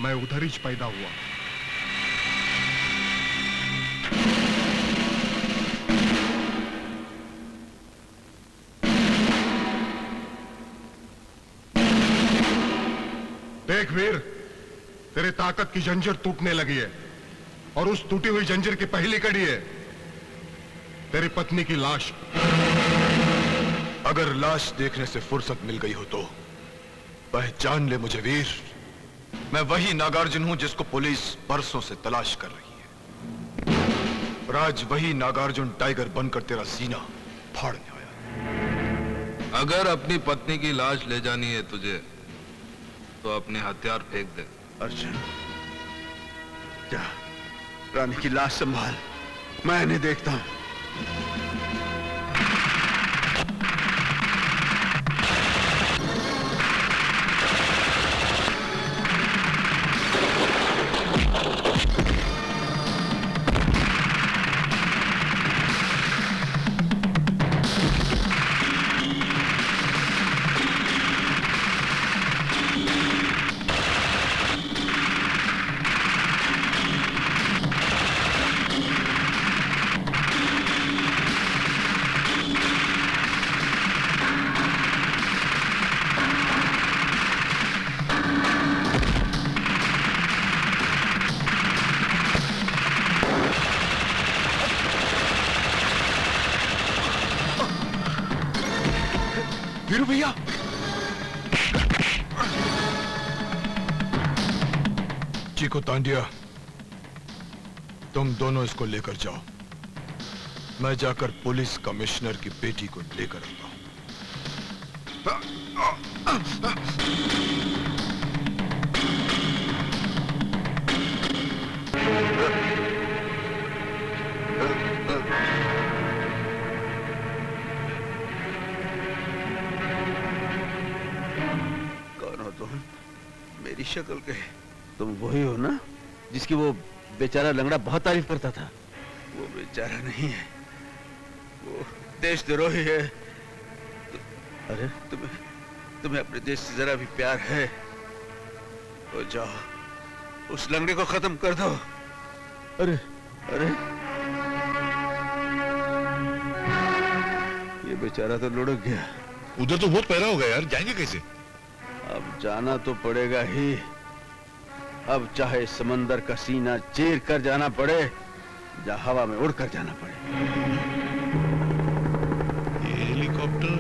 मैं उधर ही पैदा हुआ। देख वीर, तेरे ताकत की जंजीर टूटने लगी है, और उस टूटी हुई जंजीर की पहली कड़ी है तेरी पत्नी की लाश। अगर लाश देखने से फुर्सत मिल गई हो तो पहचान ले मुझे वीर, मैं वही नागार्जुन हूं जिसको पुलिस बरसों से तलाश कर रही है। और आज वही नागार्जुन टाइगर बनकर तेरा सीना फाड़ने आया। अगर अपनी पत्नी की लाश ले जानी है तुझे, तो अपने हथियार फेंक दे। अर्जुन, जा रानी की लाश संभाल, मैं इन्हें देखता हूं। वीरू भैया! चीकू तांडिया, तुम दोनों इसको लेकर जाओ, मैं जाकर पुलिस कमिश्नर की बेटी को लेकर आता हूं। कौन हो तुम? मेरी शक्ल के तुम वही हो ना जिसकी वो बेचारा लंगड़ा बहुत तारीफ करता था? वो बेचारा नहीं है, वो देशद्रोही है। अरे तुम्हें अपने देश से जरा भी प्यार है तो जाओ उस लंगड़े को खत्म कर दो। अरे अरे ये बेचारा तो लुढ़क गया। उधर तो बहुत पहरा हो गया यार, जाएंगे कैसे? अब जाना तो पड़ेगा ही। अब चाहे समंदर का सीना चीर कर जाना पड़े या हवा में उड़ कर जाना पड़े। ये हेलीकॉप्टर,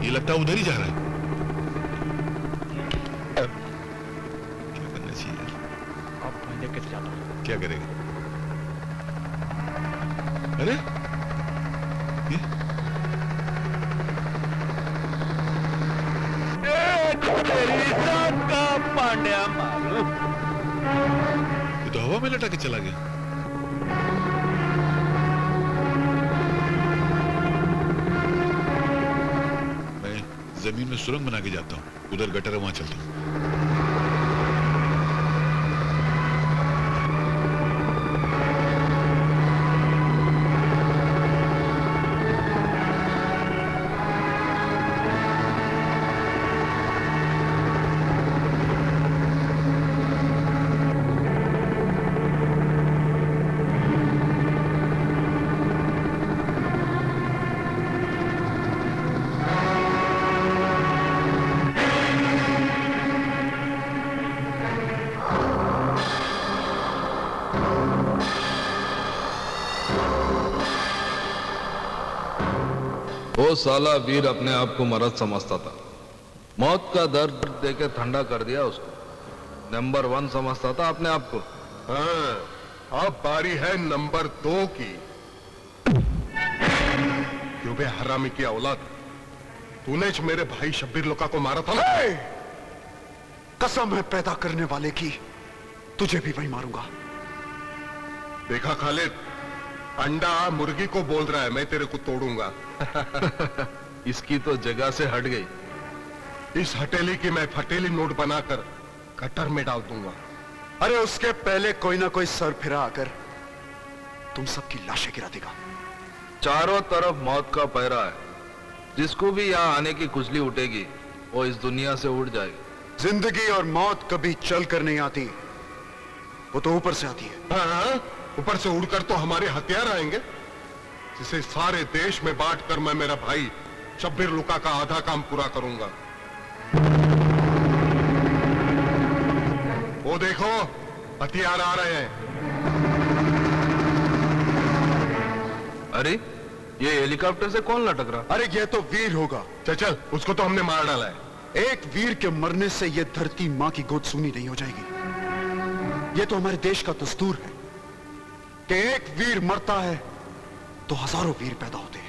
ये लगता है उधर ही जा रहा है। से जाता हूँ। क्या करेगा? अरे का पांड्या मारो। ये तो हवा में लटा के चला गया। मैं जमीन में सुरंग बना के जाता हूँ, उधर गटर है, वहां चलता हूँ। वो साला वीर अपने आप को मर्द समझता था। मौत का दर्द देके ठंडा कर दिया उसको। नंबर 1 समझता था अपने आप को। हाँ, अब बारी है नंबर 2 की। क्यों बे हरामी की औलाद, तूने मेरे भाई शब्बीर लोका को मारा था ना? कसम है पैदा करने वाले की, तुझे भी वही मारूंगा। देखा खालिद, अंडा मुर्गी को बोल रहा है मैं तेरे को तोड़ूंगा। इसकी तो जगह से हट गई। इस हथेली की मैं फटेली नोट बनाकर गटर में डाल दूंगा। अरे उसके पहले कोई ना कोई सर फिरा आकर तुम सबकी लाशें गिरा देगा। चारों तरफ मौत का पहरा है। जिसको भी यहाँ आने की खुजली उठेगी वो इस दुनिया से उड़ जाएगी। जिंदगी और मौत कभी चल कर नहीं आती, वो तो ऊपर से आती है। हाँ, ऊपर से उड़कर तो हमारे हथियार आएंगे, जिसे सारे देश में बांटकर मैं मेरा भाई शब्बीर लुका का आधा काम पूरा करूंगा। वो देखो हथियार आ रहे हैं। अरे ये हेलीकॉप्टर से कौन लटक रहा? अरे ये तो वीर होगा। चल उसको तो हमने मार डाला है। एक वीर के मरने से ये धरती मां की गोद सूनी नहीं हो जाएगी। ये तो हमारे देश का दस्तूर है कि एक वीर मरता है तो हजारों वीर पैदा होते हैं।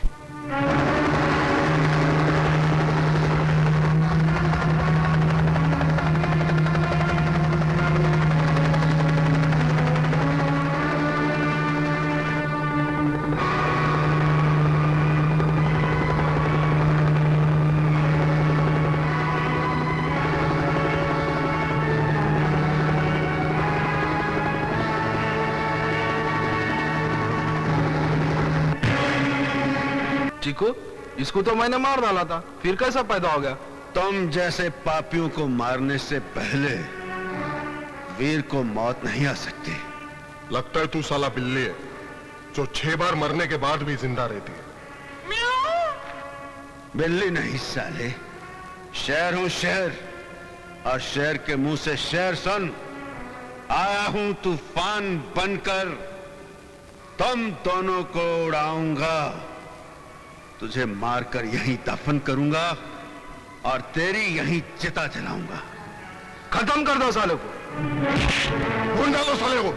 चीकू, इसको तो मैंने मार डाला था, फिर कैसा पैदा हो गया? तुम जैसे पापियों को मारने से पहले वीर को मौत नहीं आ सकती। लगता है तू साला बिल्ली है जो 6 बार मरने के बाद भी जिंदा रहती है। बिल्ली नहीं साले, शेर हूं शेर, और शेर के मुंह से शेर सुन। आया हूं तूफान बनकर, तुम दोनों को उड़ाऊंगा, तुझे मारकर यहीं दफन करूंगा और तेरी यहीं चिता जलाऊंगा। खत्म कर दो साले को। ढूंढ डालो साले को।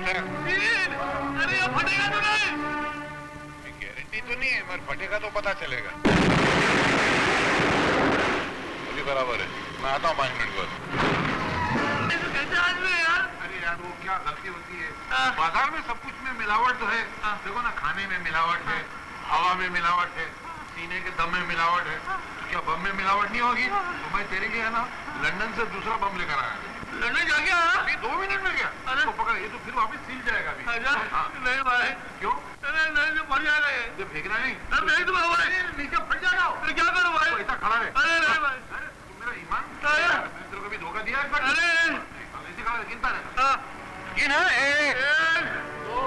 अरे ये फटेगा तो नहीं? गारंटी तो नहीं है, मगर फटेगा तो पता चलेगा। अभी बराबर है, मैं आता हूँ 5 मिनट बाद। कैसे आदमी है यार? अरे यार वो क्या गलती होती है, बाजार में सब कुछ में मिलावट तो है। देखो ना, खाने में मिलावट है, हवा में मिलावट है, सीने के दम में मिलावट है। क्या बम में मिलावट नहीं होगी? तो मैं तेरे लिए है ना लंदन से दूसरा बम लेकर आया। लंदन जा गया? अभी 2 मिनट में गया। अरे तो पकड़, ये तो फिर वापस सील जाएगा अभी। नहीं भाई, क्यों? नहीं तो फट जाएगा ये फेंकना नहीं। नहीं तो भाई नीचे फट जाएगा। तो क्या करूँ भाई? ऐसा खड़ा रहे। अरे नहीं भाई, तुम मेरा ईमान, मैंने तेरे को कभी धोखा दिया? अरे ऐसे खड़ा गिनता रहे। गिन। 1 2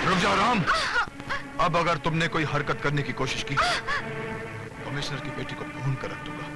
रुक जाओ राम। अब अगर तुमने कोई हरकत करने की कोशिश की, कमिश्नर की बेटी को भून कर रख दूंगा।